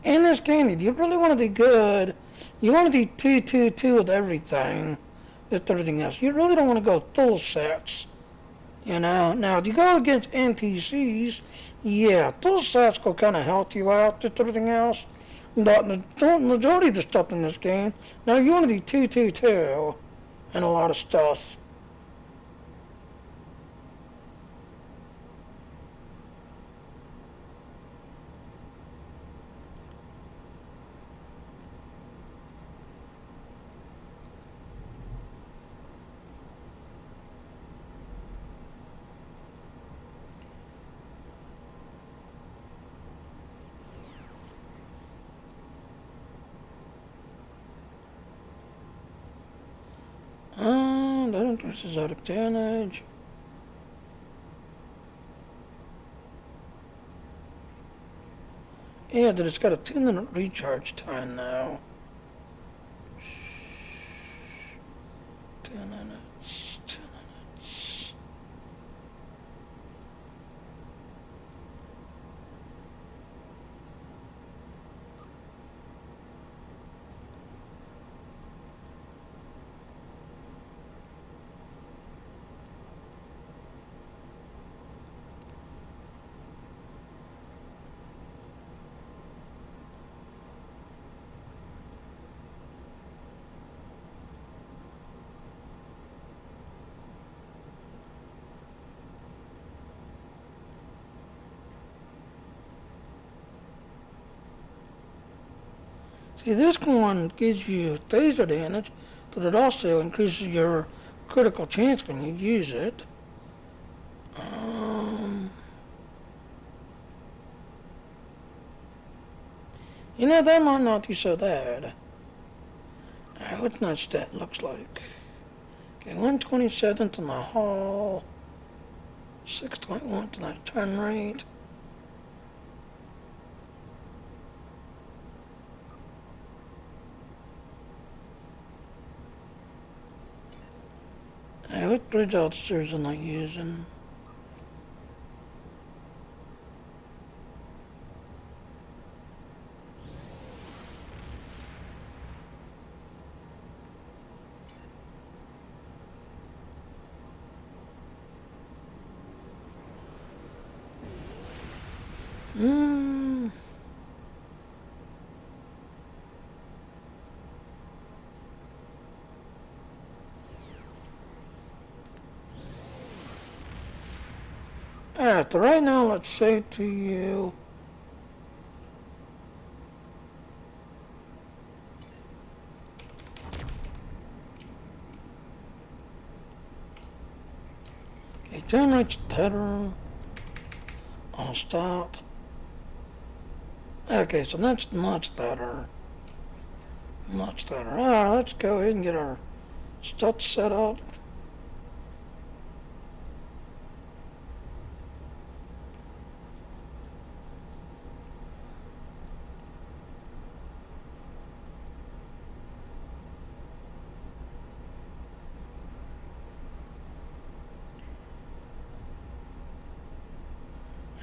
In this game, if you really want to do good, you want to do 2, 2, 2 with everything, with everything else. You really don't want to go full sets. You know, now if you go against NPCs, yeah, full sets will kind of help you out with everything else. But the majority of the stuff in this game, now you want to do 2, 2, 2, and a lot of stuff. That increases out of damage. Yeah, that it's got a 2-minute recharge time now. 2 minutes, 2 minutes. See, this one gives you taser damage, but it also increases your critical chance when you use it. You know, that might not be so bad. What my stat looks like. Okay, 127th in the hall. 6.1 to my turn rate. What bridge officers am I using? Alright, right now let's say to you. Okay, turn rate's better. I'll stop. Okay, so that's much better. Much better. Alright, let's go ahead and get our stuff set up.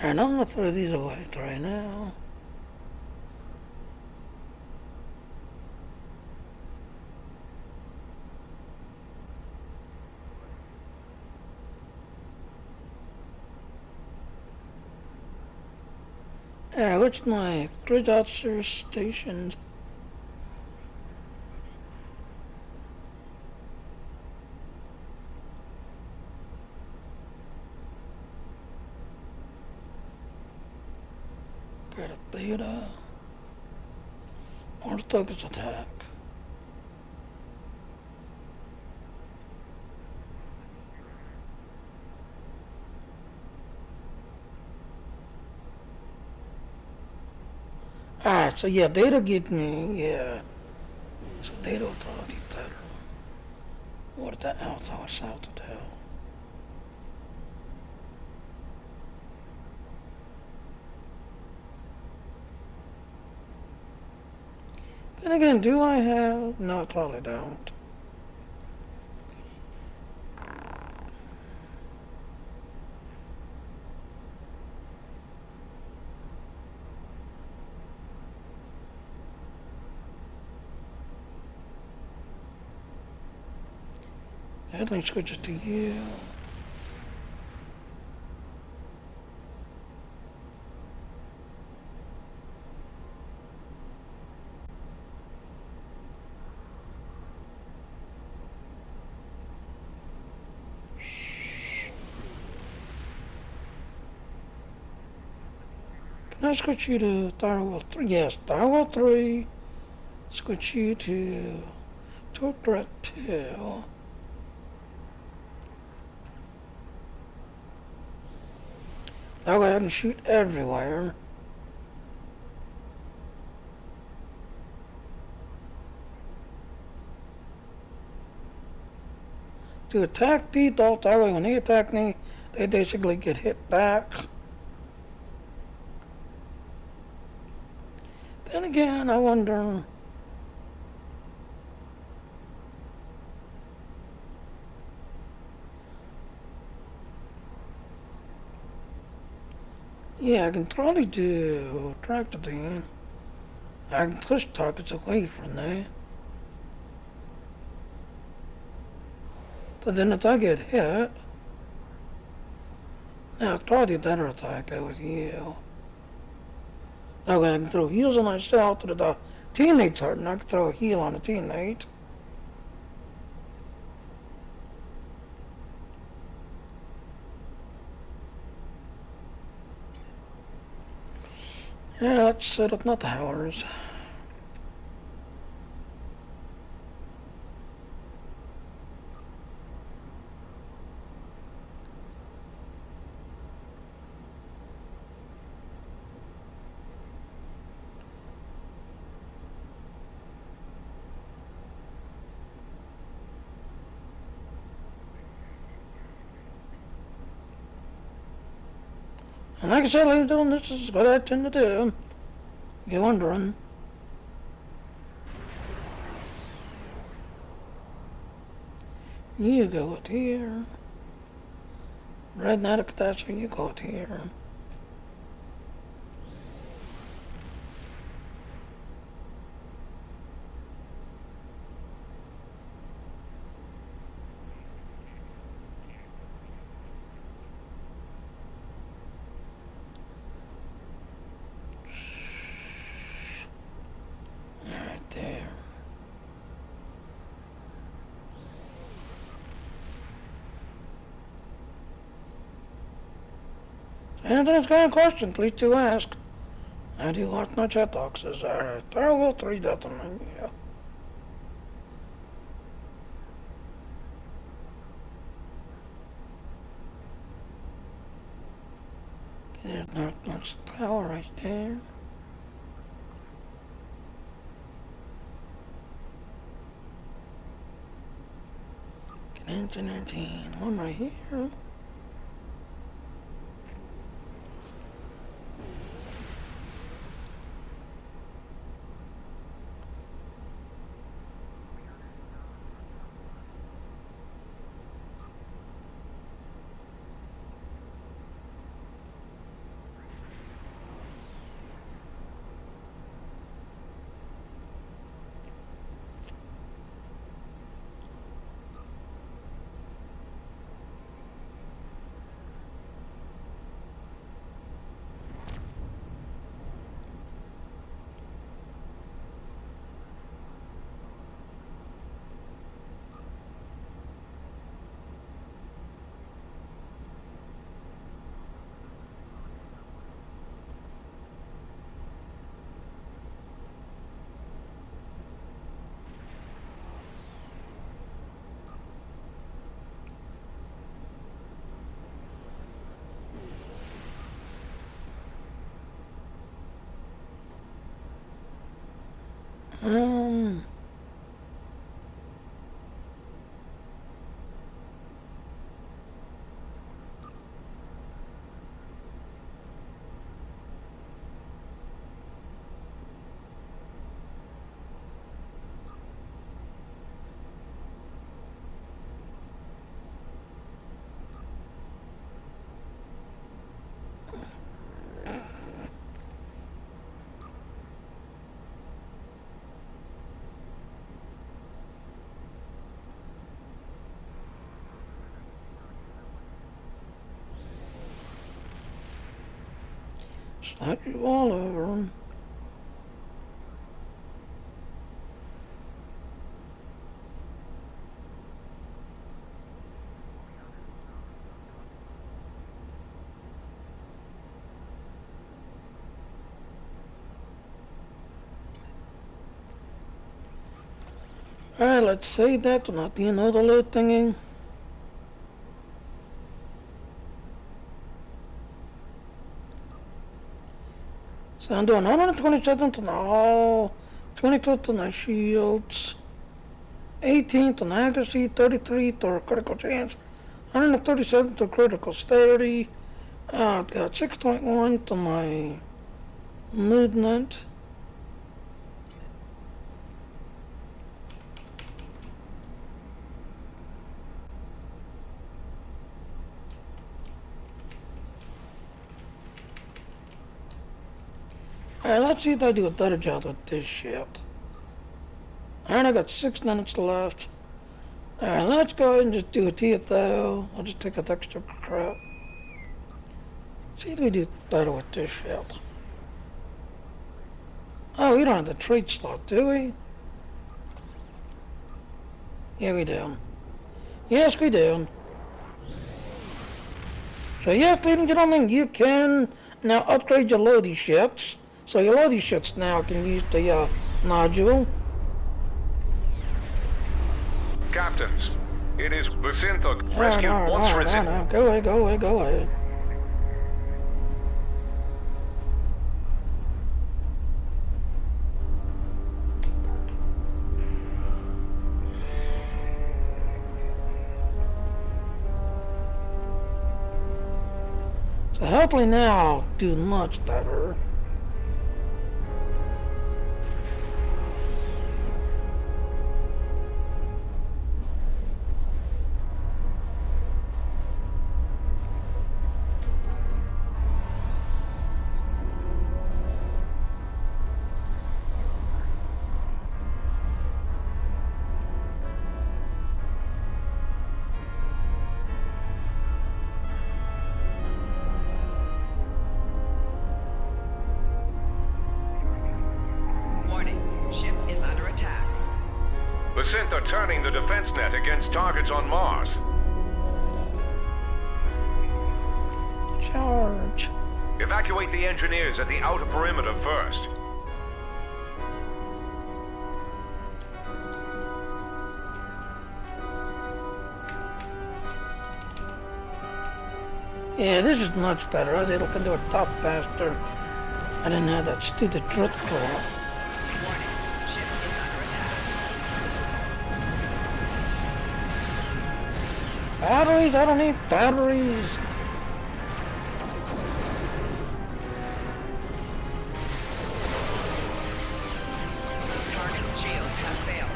And I'm gonna throw these away right now. What's my grid officer stationed? Got a theta. Or focus attack. Alright, so yeah, data get me, yeah. So data authority better. What the alpha south to tell? Then again, do I have? No, I probably don't. Let me switch it to you. Can I switch you to Firewall 3? Yes, Firewall 3. Switch you to Torque Threat 2. That way I can shoot everywhere. To attack default, that way when they attack me, they basically get hit back. Then again, I wonder. Yeah, I can probably do tractor then. I can push targets away from there. But then if I get hit, now it's probably a better attack with you. That way I can throw heals on myself to the teammate's hurt, and I can throw a heal on a teammate. Yeah, let's set up my towers. And like I said, ladies and gentlemen, this is what I tend to do. If you're wondering. You go it here. Red Knight of Catastrophe, you go it here. Right there. Anything's got a question, please do ask. I do watch my chat boxes. Alright, I will 3 that on yeah. There's Northwest Tower right there. Engine 19, one right here. Um, slide you all over 'em. Alright, let's save that to not be another load thingy. So I'm doing 127th on all, 25th on the shields, 18th on accuracy, 33th or critical chance, 137th to critical steady. I've got 6.1 to my movement. Alright, let's see if I do a better job with this shit. Alright, I got 6 minutes left. Alright, let's go ahead and just do a TFL. I'll just take a extra crap. See if we do better with this shit. Oh, we don't have the trade slot, do we? Yeah, we do. Yes, we do. So yes, ladies and gentlemen, you can now upgrade your loady ships. So your loady ships now can use the nodule. Captains, it is Bacintha. Rescue once risen. Go away, go away, go away. So hopefully now I'll do much better. Warning, ship is under attack. The synth are turning the defense net against targets on Mars. Charge. Evacuate the engineers at the outer perimeter first. Yeah, this is much better. I was able to do it top faster. I didn't have that stupid drift crap. Warning, ship is under attack. Batteries? I don't need batteries. Target shields have failed.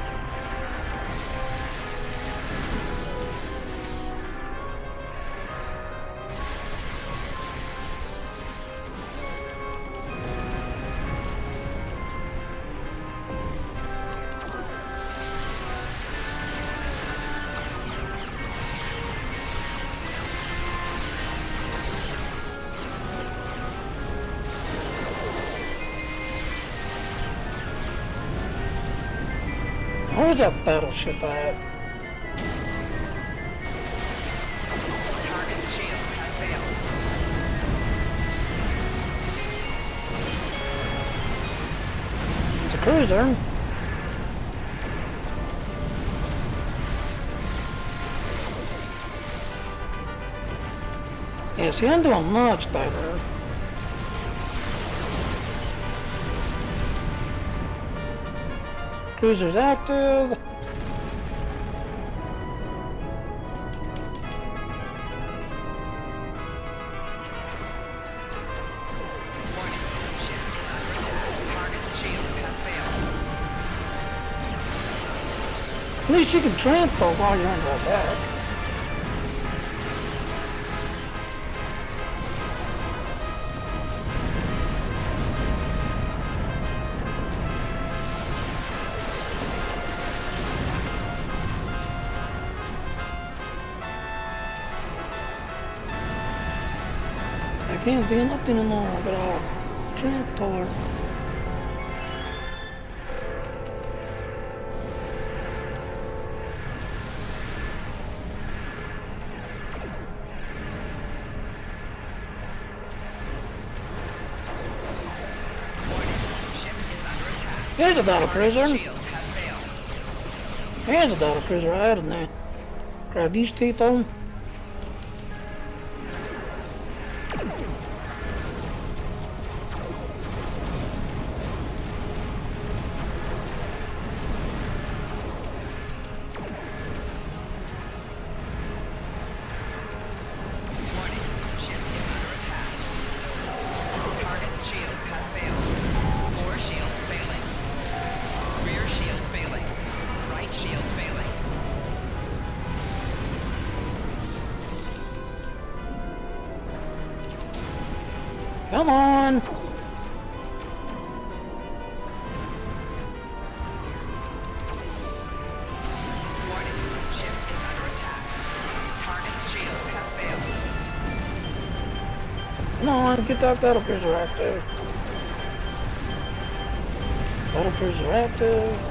Where's that battleship at? Target shields have failed. It's a cruiser. Yeah, see, I'm doing much better. Cruiser's active. Warning, ship is under attack. Target shields have failed. At least you can transfer while you're under attack. I can't do nothing anymore but I'll transport. Warning, ship is under attack. Here's a battle Target cruiser. shields have failed. Here's a battle cruiser I had in there. Grab these teeth on. Warning, ship is under attack. Target shields have failed. More shields failing. Rear shields failing. Right shields failing. Come on. Warning, ship is under attack. Target shields have failed. Come on, get that battle cruiser active. Battle cruiser active.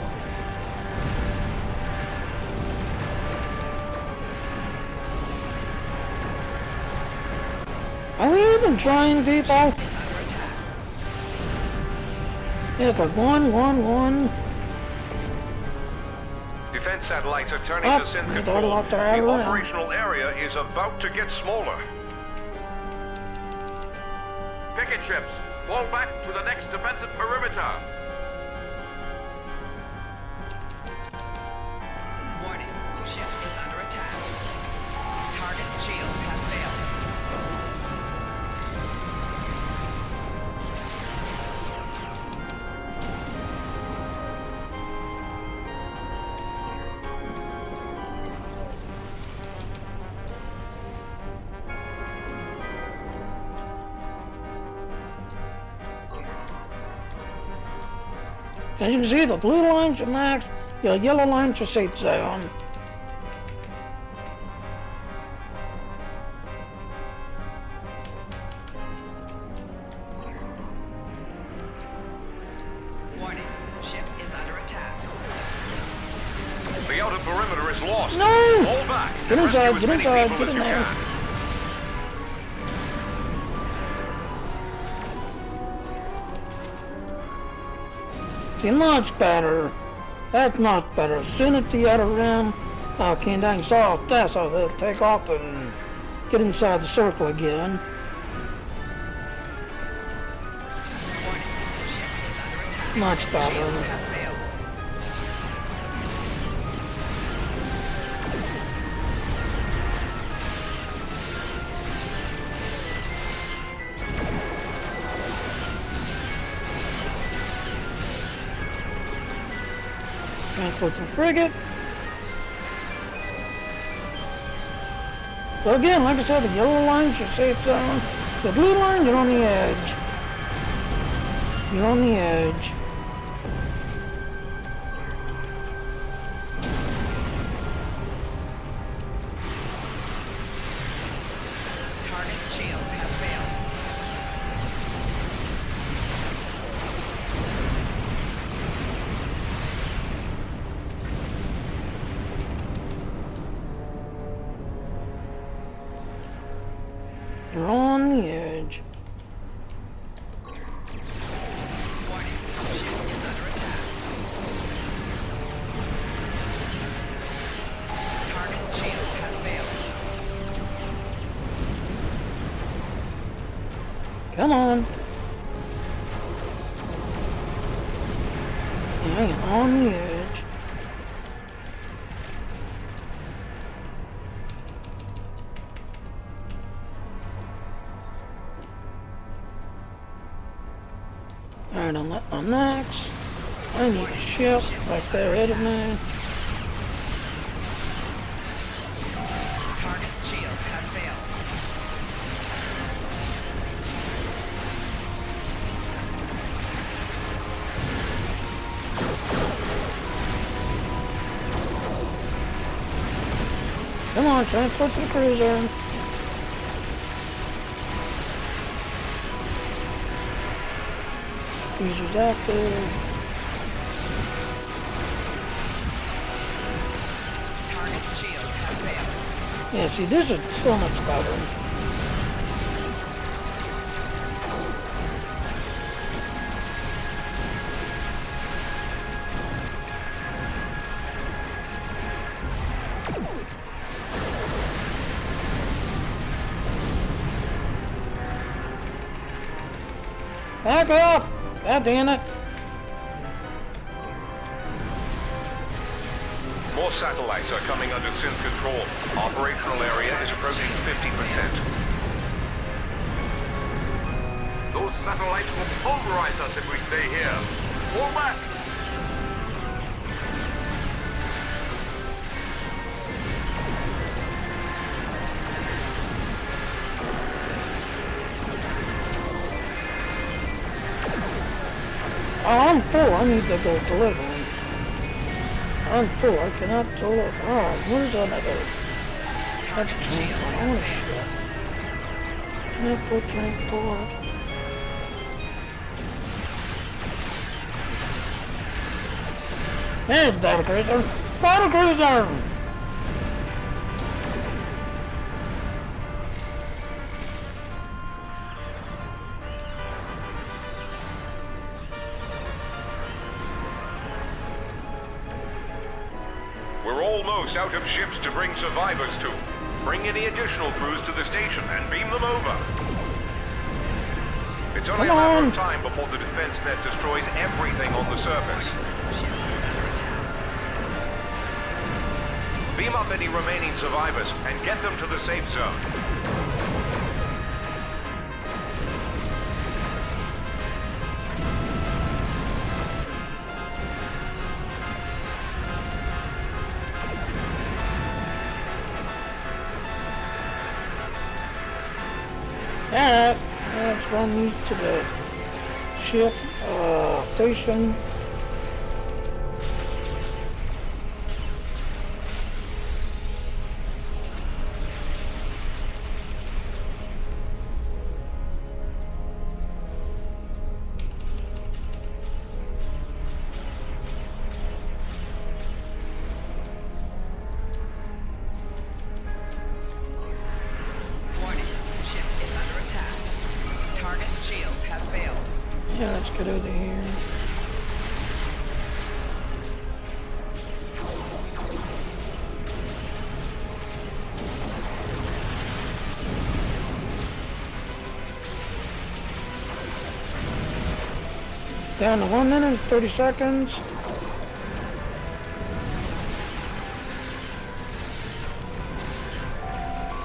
Are we even trying, people? Under attack. Yeah, but one. Defense satellites are turning Oh, to synth we control. locked The our head around. operational area is about to get smaller. Picket ships, fall back to the next defensive perimeter. Warning, ship is under attack. Target shields have failed. As you can see, the blue line's your max, your yellow line's your safe zone. Warning, ship is under attack. The outer perimeter is lost. No! Fall back. Get and inside, rescue get as many inside, people get as in you there. can. See, much better. That's not better. As soon as the outer rim came down, you saw that, so it'll take off and get inside the circle again. Warning, ship is under attack. Much Shields better. have failed. Transport the frigate. So again, like I said, the yellow line's your safe zone. The blue line, you're on the edge. You're on the edge. Target shields have failed. You're on the edge. Warning, ship is under attack. Target shields have failed. Come on. Hang on the edge. Alright, I'm at my max. I need a ship right there ahead of me. Target shields have failed. Come on, transport to the cruiser. Cruiser's active. Target shields have failed. Yeah, see, this is so much better. Back up! God damn it. More satellites are coming under synth control. Operational area is approaching 50%. Those satellites will pulverize us if we stay here. Fall back! Oh, I'm full. I need to go deliver. I'm full. I cannot deliver. Oh, where's another? That's a transport. I want to ship. Transport. There's battle cruiser. Battle cruiser! We're almost out of ships to bring survivors to. Bring any additional crews to the station and beam them over. It's only Come a matter on. of time before the defense net destroys everything on the surface. Ship is under attack. Beam up any remaining survivors and get them to the safe zone. Alright, let's run these to the ship station. Yeah, let's get over here. Down to 1 minute, 30 seconds.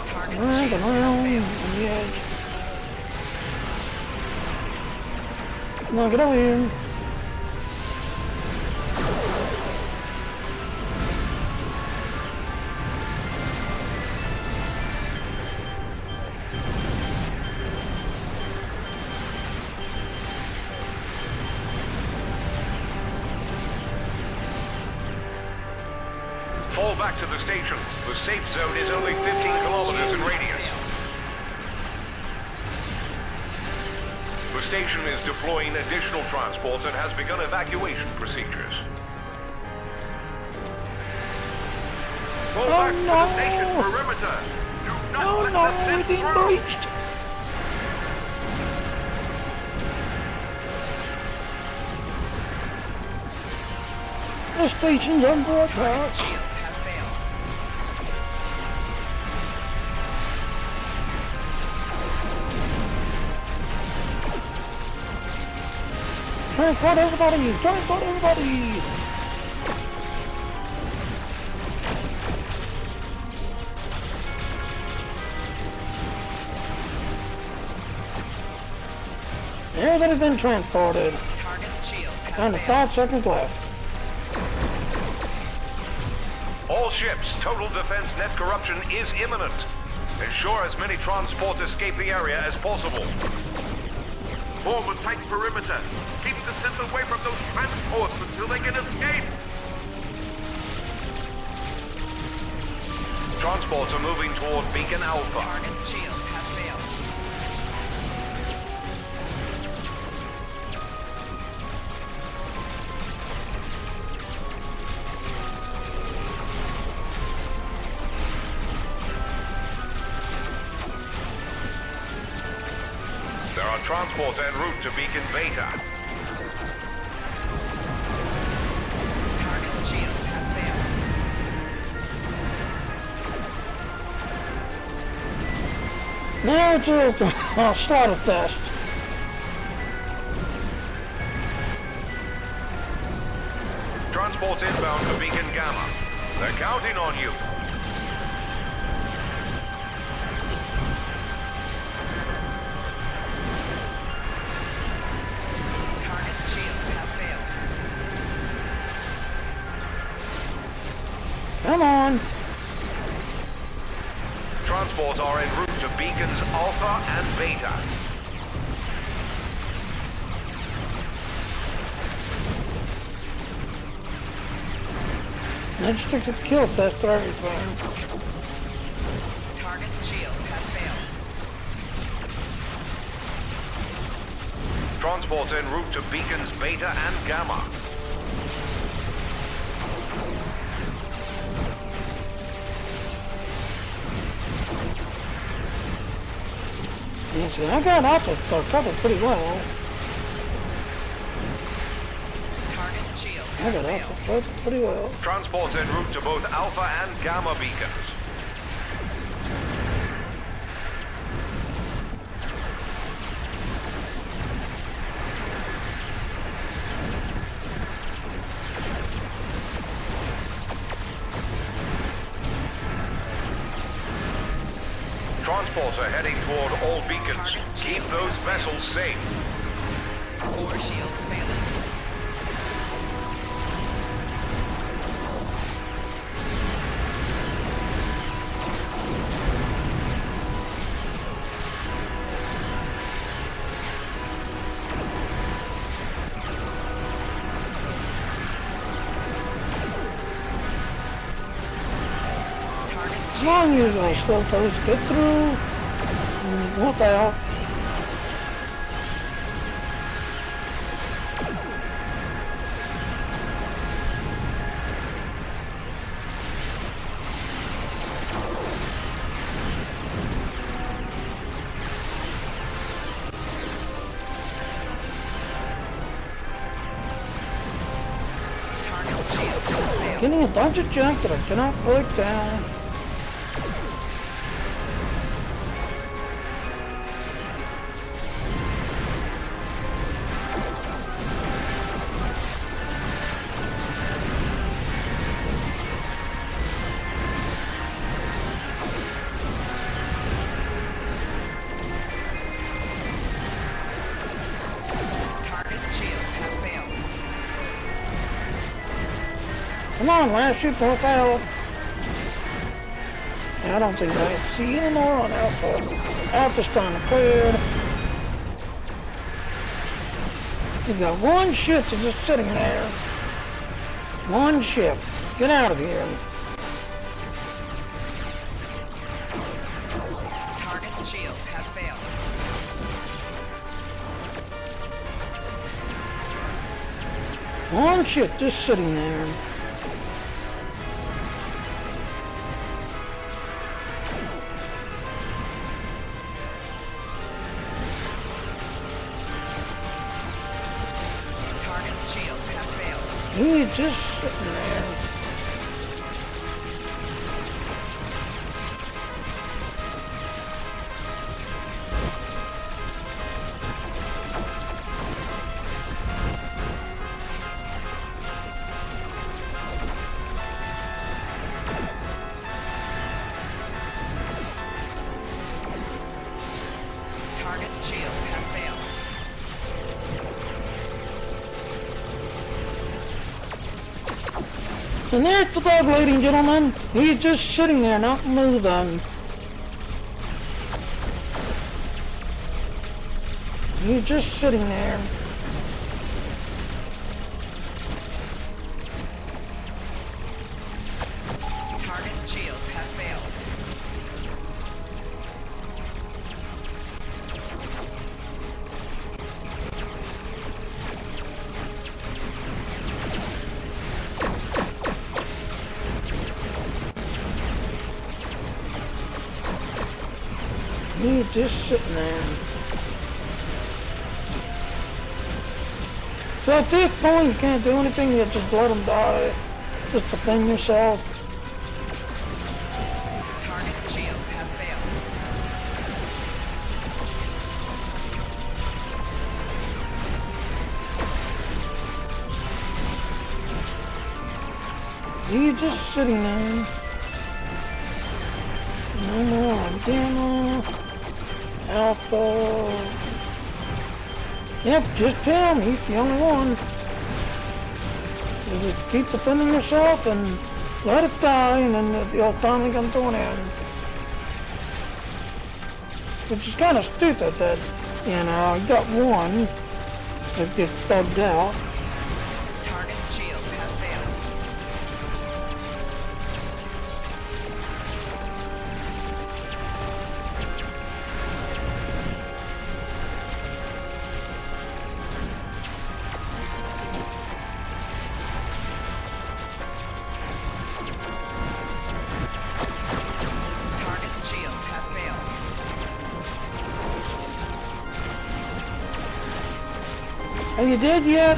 Target Around shield and has around failed. on the edge. Come on, get over here. Fall back to the station. The safe zone is only 15 kilometers in radius. The station is deploying additional transports and has begun evacuation procedures. Fall Oh, back to no. the station perimeter. Do not Oh let no, the we're synth being through. breached. The station's under attack. Shields have failed. Transport everybody! Transport everybody! Everybody's been transported. Target shields have Down to failed. 5 seconds left. All ships, total defense net corruption is imminent. Ensure as many transports escape the area as possible. Form a tight perimeter. Keep the synth away from those transports until they can escape. Transports are moving toward Beacon Alpha. Target shields have failed. There are transports en route to Beacon Beta. Target shields have failed. Now it's a slaughter test. Transports inbound to Beacon Gamma. They're counting on you. Target shields have failed. Come on. Transports are en route to Beacons Alpha and Beta. Let's stick to the kill test for everything. Target shields have failed. Transports en route to Beacons Beta and Gamma. You see, I got Alpha covered pretty well. Target shields I have got failed. Alpha covered pretty well. Transports en route to both Alpha and Gamma beacons. Transports are heading toward all beacons. Keep those vessels safe. 4 shields failing. Target As long as those slow toes get through, whoop out. getting a bunch of junk that I cannot break down. Target's shields have failed. Come on, last ship broke out. I don't think I see any more on Alpha. Alpha's trying to clear. You got one ship that's just sitting there. One ship. Get out of here. Target's shields have failed. One ship just sitting there. Target's shields have failed. He's just sitting there. Target's shields have failed. And there's the dog, ladies and gentlemen. He's just sitting there, not moving. He's just sitting there. Target's shields have failed. He's just sitting there. So at this point, you can't do anything. You just let him die. Just defend yourself. Target's shields have failed. He's just sitting there. No more Gamma. Alpha. Yep, just tell him he's the only one. You just keep defending yourself and let it die, and then you'll finally come to an end. Which is kind of stupid that, you know, you got one that gets bugged out. Target's shields have failed. Target's shields have failed. Are you dead yet?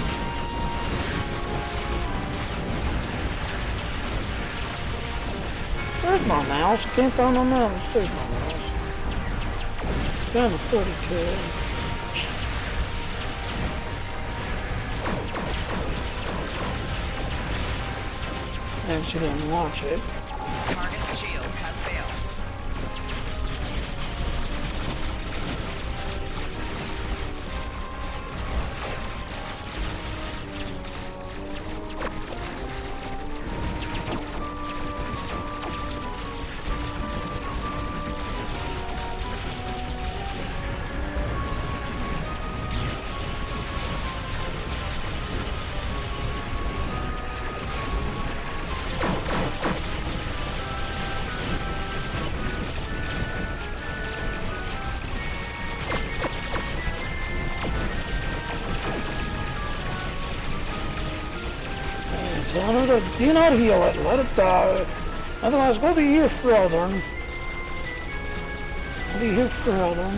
There's my mouse. I can't find my mouse. There's my mouse. Down to 32. And she didn't watch it. Target's shields have failed. Tell her to do not heal it, let it die. Otherwise, we'll be here forever. We'll be here forever.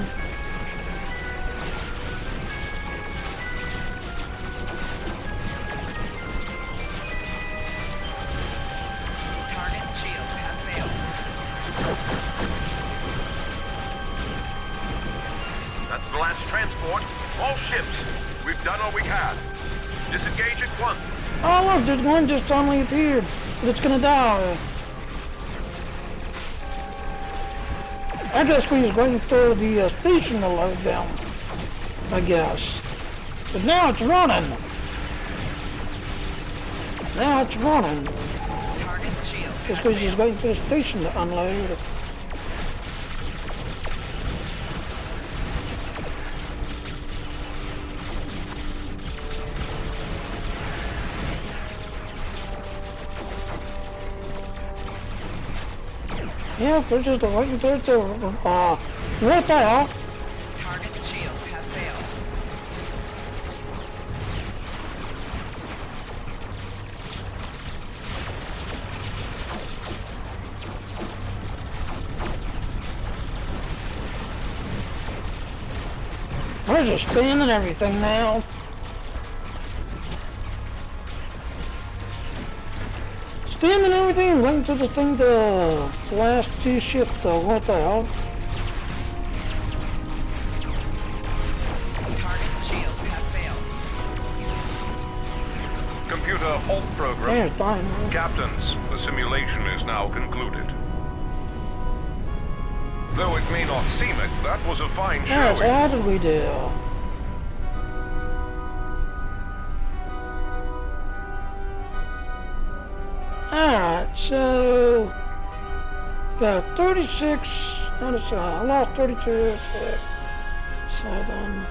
That's the last transport. All ships. We've done all we can. Disengage at once. Oh look, there's one just suddenly appeared. But it's gonna die. I guess we was waiting for the station to load down. I guess. But now it's running. Now it's running. Target shield Just has because he's failed. waiting for the station to unload. Yeah, we're just waiting for it to, right there. Target shields have failed. We're just spinning everything now. Spinning everything, waiting for the thing to last two shift though, what the hell? Target shields have failed. Computer halt program. There's time, man. Captains, the simulation is now concluded. Though it may not seem it, that was a fine Yes, showing. how did we do? Alright, so got 36, I lost 32, 7.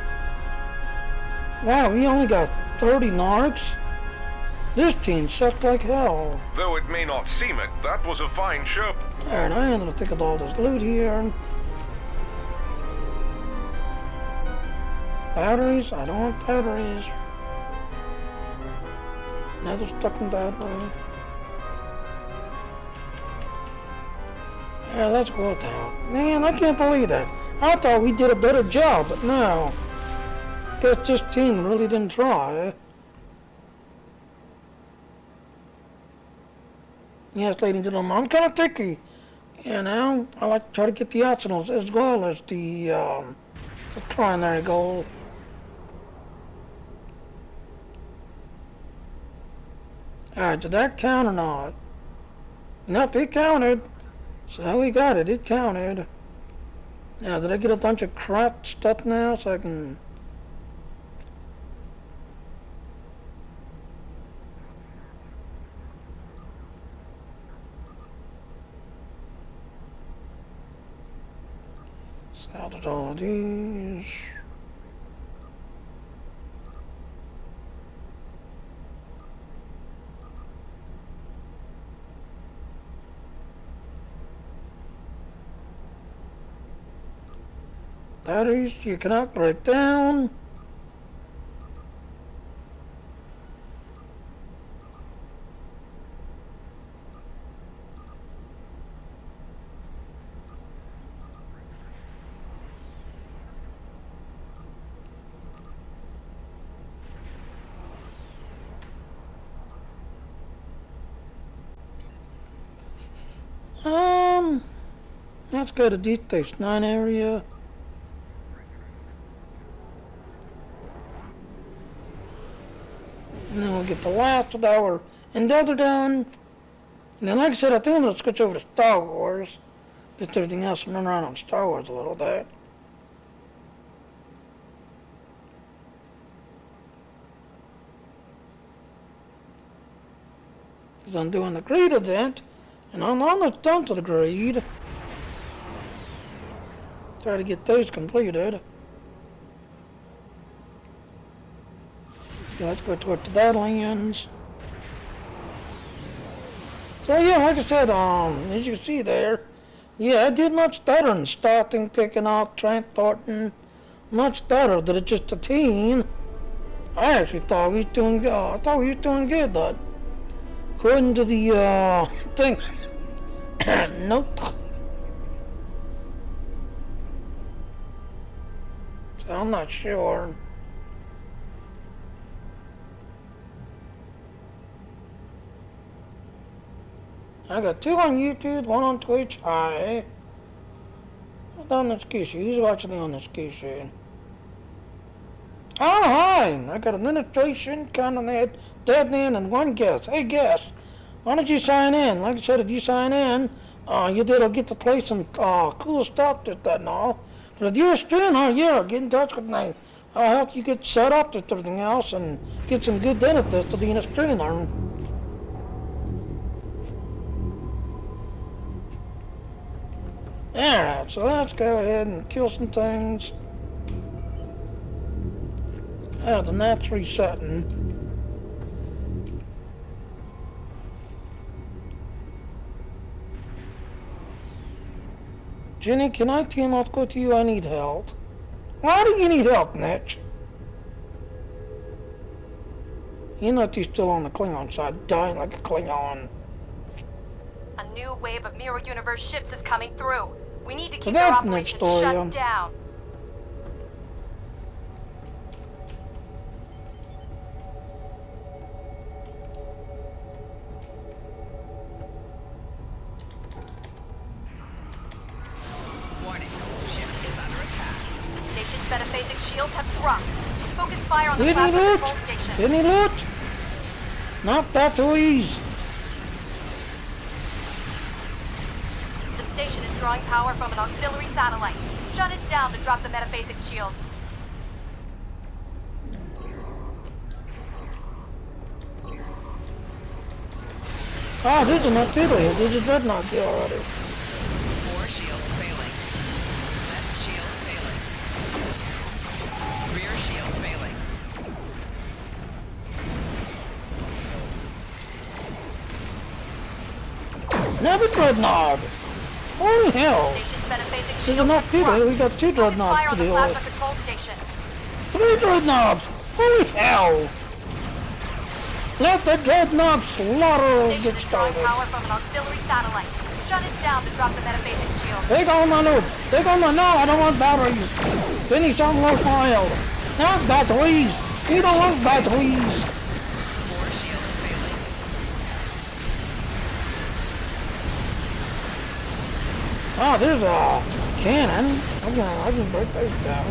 Wow, we only got 30 narcs? This team sucked like hell. Though it may not seem it, that was a fine show. Alright, I am gonna take all this loot here. Batteries? I don't want batteries. Another stuck in battery. Yeah, let's go down. Man, I can't believe that. I thought we did a better job, but no. Guess this team really didn't try. Yes, ladies and gentlemen, I'm kind of picky. You know, I like to try to get the optionals as well as the primary goal. Alright, did that count or not? Nope, it counted. So we got it, it counted. Now, did I get a bunch of crap stuff now so I can... salvage all of these. Batteries you cannot break down. Let's go to Deep Space Nine area. And then we'll get the last of our Endeavor done. And then, like I said, I think I'm going to switch over to Star Wars. Just everything else and run around on Star Wars a little bit. Because I'm doing the greed event. And I'm almost done to the greed. Try to get those completed. Okay, let's go toward the Badlands. So yeah, like I said, as you can see there, yeah, I did much better in starting, picking up, transporting. Much better than it's just a teen. I actually thought we was doing good. I thought we was doing good, but according to the thing, nope. So I'm not sure. I got 2 on YouTube, 1 on Twitch. Hi. On the Skishu. Who's watching me on the Skishu? Oh, hi. I got administration, ContiNet, DeadNet, and one guest. Hey, guest. Why don't you sign in? Like I said, if you sign in, you did get to play some cool stuff with that and all. So if you're a streamer, yeah, get in touch with me. I'll help you get set up with everything else and get some good benefits to being a streamer. Alright, so let's go ahead and kill some things. The net's resetting. Jenny, can I team up with you? I need help. Why do you need help, Netch? You know you're still on the Klingon side, dying like a Klingon. A new wave of Mirror Universe ships is coming through. We need to keep that their next operations story, shut down. Warning. Ship is under attack. The station's metaphasic shields have dropped. Focus fire on the Any plasma loot? control station. Any loot? Not batteries. The station is drawing power from an auxiliary satellite. Shut it down to drop the metaphasic shields. Ah, this is not too late. This is dreadnought here already. 4 shields failing. Left shield failing. Rear shields failing. Another dreadnought. Holy hell. Station's metaphasic There's shields enough have people. dropped. We got 2 Focus dreadnoughts fire to on the deal plasma with. control station. 3 dreadnoughts. Holy hell. Let the dreadnought slaughter Station get is drawing started. power from an auxiliary satellite. Shut it down to drop the metaphasic shields. Take all my loot. Take all my... No, I don't want batteries. Finish on worthwhile. Not batteries. You don't want batteries. 4 shields failing. Oh, there's a cannon. I can break those down.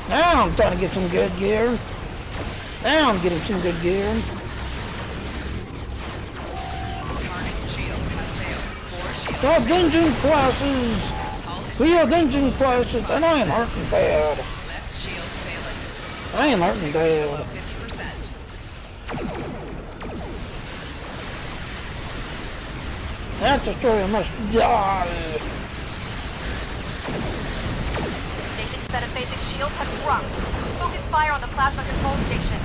Now I'm trying to get some good gear. Now I'm getting some good gear. Target shield has failed. 4 shields. Oh, dungeon classes. We are dungeon classes, and I am hurting bad. Left shield failing. I am hurting bad. 50%. That destroyer must die. Station's metaphasic shields have dropped. Focus fire on the plasma control station.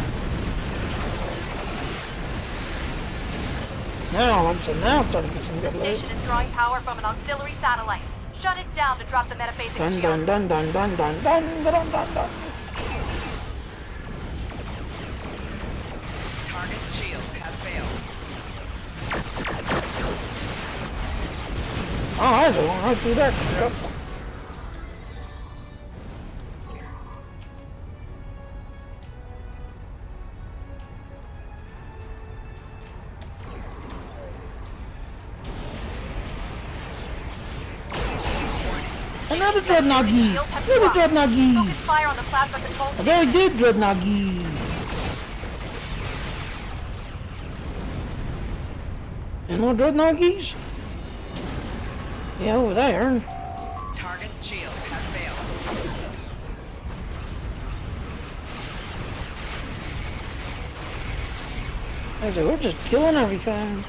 Now I'm trying to get some The good loot. station is drawing power from an auxiliary satellite. Shut it down to drop the metaphasic Dun shields. dun dun dun dun dun dun dun dun dun. Target shield has failed. Oh, I just went right through that ship. Another dreadnought. Shields have Another dropped. dreadnought. Focus fire on the plasma control I station. very did dreadnought. Any more dreadnoughties? Yeah, over there. Target's shield has failed. I said, we're just killing everything.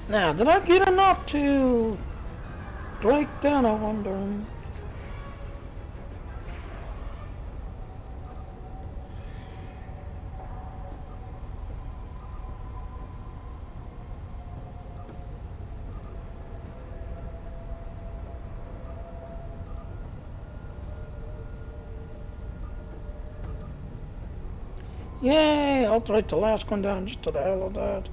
Now, did I get enough to break down, I wonder? Yay! I'll write the last one down just to the hell of that.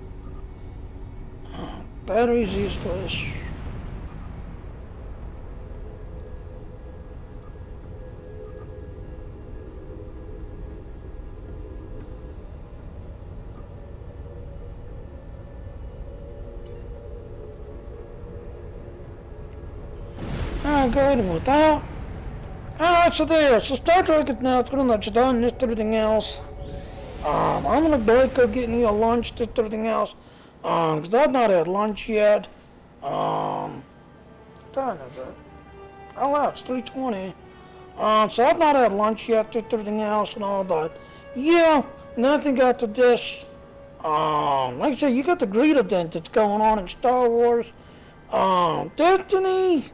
Battery's useless. Alright, good, and without. Alright, so there. So Star Trek is now pretty much done, just everything else. I'm gonna go getting you a lunch, just everything else. Cause I've not had lunch yet. What time is it? Oh wow, it's 3:20. So I've not had lunch yet, just everything else and all that. Yeah, nothing got to this. Like I said, you got the greed event that's going on in Star Wars. Destiny,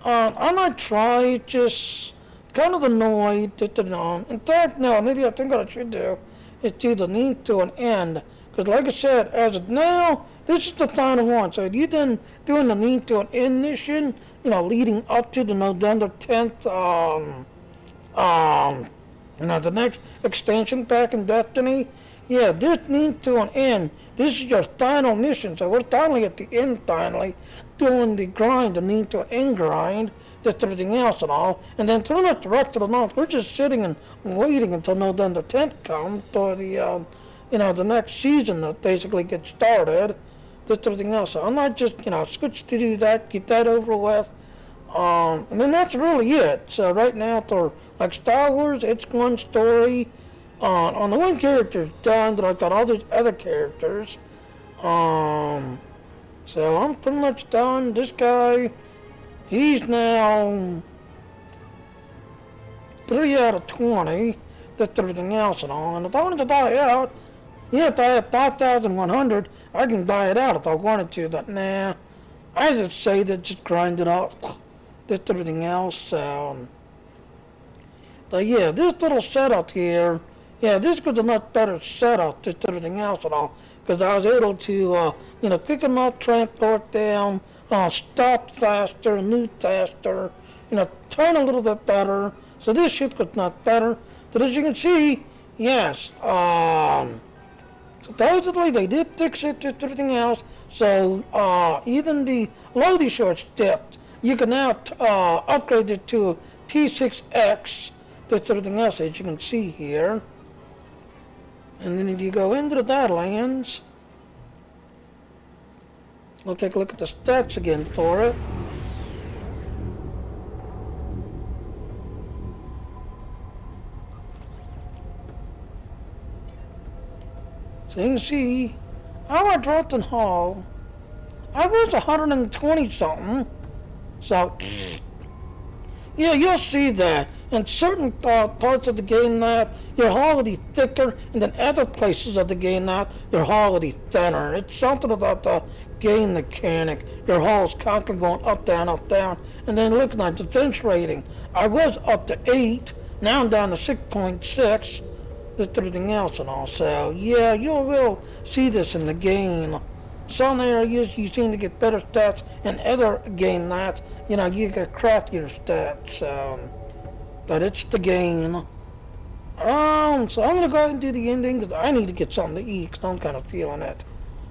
I might try, just kind of annoyed that, in fact, no, maybe I think what I should do is do the means to an end. Because like I said, as of now, this is the final one. So if you then doing the means to an end mission, you know, leading up to the November 10th, the next extension pack in Destiny, yeah, this means to an end. This is your final mission. So we're finally at the end, finally, doing the grind, the means to an end grind, just everything else and all. And then through the rest of the month, we're just sitting and waiting until November 10th comes for the, the next season that basically gets started, just everything else. So I might just, switch to do that, get that over with. And then that's really it. So right now, for like Star Wars, it's one story. On the one character's done, but I've got all these other characters. So I'm pretty much done. This guy, he's now 3 out of 20. That's everything else and all. And if I wanted to die out, if I have 5,100, I can die it out if I wanted to. But nah, I just say that, just grind it up. That's everything else. But yeah, this little setup here, this was a much better setup than everything else and all, because I was able to, pick enough transport down, stop faster, move faster, turn a little bit better. So this shit was not better. But as you can see, yes, supposedly they did fix it, just everything else. So even the loading short steps, you can now upgrade it to a T6X, that's everything else, as you can see here. And then if you go into the Badlands, we'll take a look at the stats again for it. So you can see, I dropped in Hall. I was 120 something. So, yeah, you'll see that. In certain parts of the game map, your hull will be thicker, and then other places of the game map, your hull will be thinner. It's something about the game mechanic. Your hull is constantly going up, down, and then looking at the defense rating. I was up to 8, now I'm down to 6.6, with everything else and all. So, yeah, you will see this in the game. Some areas you seem to get better stats, and other game maps, you get crappier stats. But it's the game. So I'm gonna go ahead and do the ending because I need to get something to eat because I'm kind of feeling it.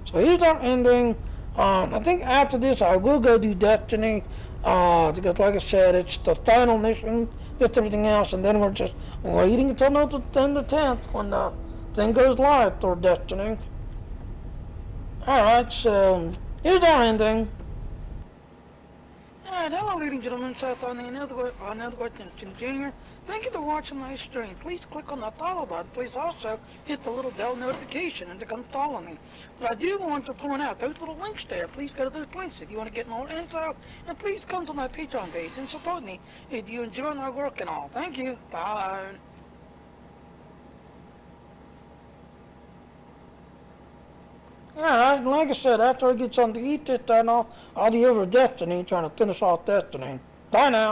So here's our ending. I think after this I will go do Destiny. Because like I said, it's the final mission, just everything else, and then we're just waiting until November 10th when the thing goes live for Destiny. Alright, so here's our ending. Alright, hello ladies and gentlemen, Seth on another Washington Jr. Thank you for watching my stream. Please click on the follow button. Please also hit the little bell notification and to come follow me. But I do want to point out those little links there. Please go to those links if you want to get more info. And please come to my Patreon page and support me if you enjoy my work and all. Thank you. Bye. Alright, like I said, after I get something to eat this time, I'll be over Destiny, trying to finish off Destiny. Bye now.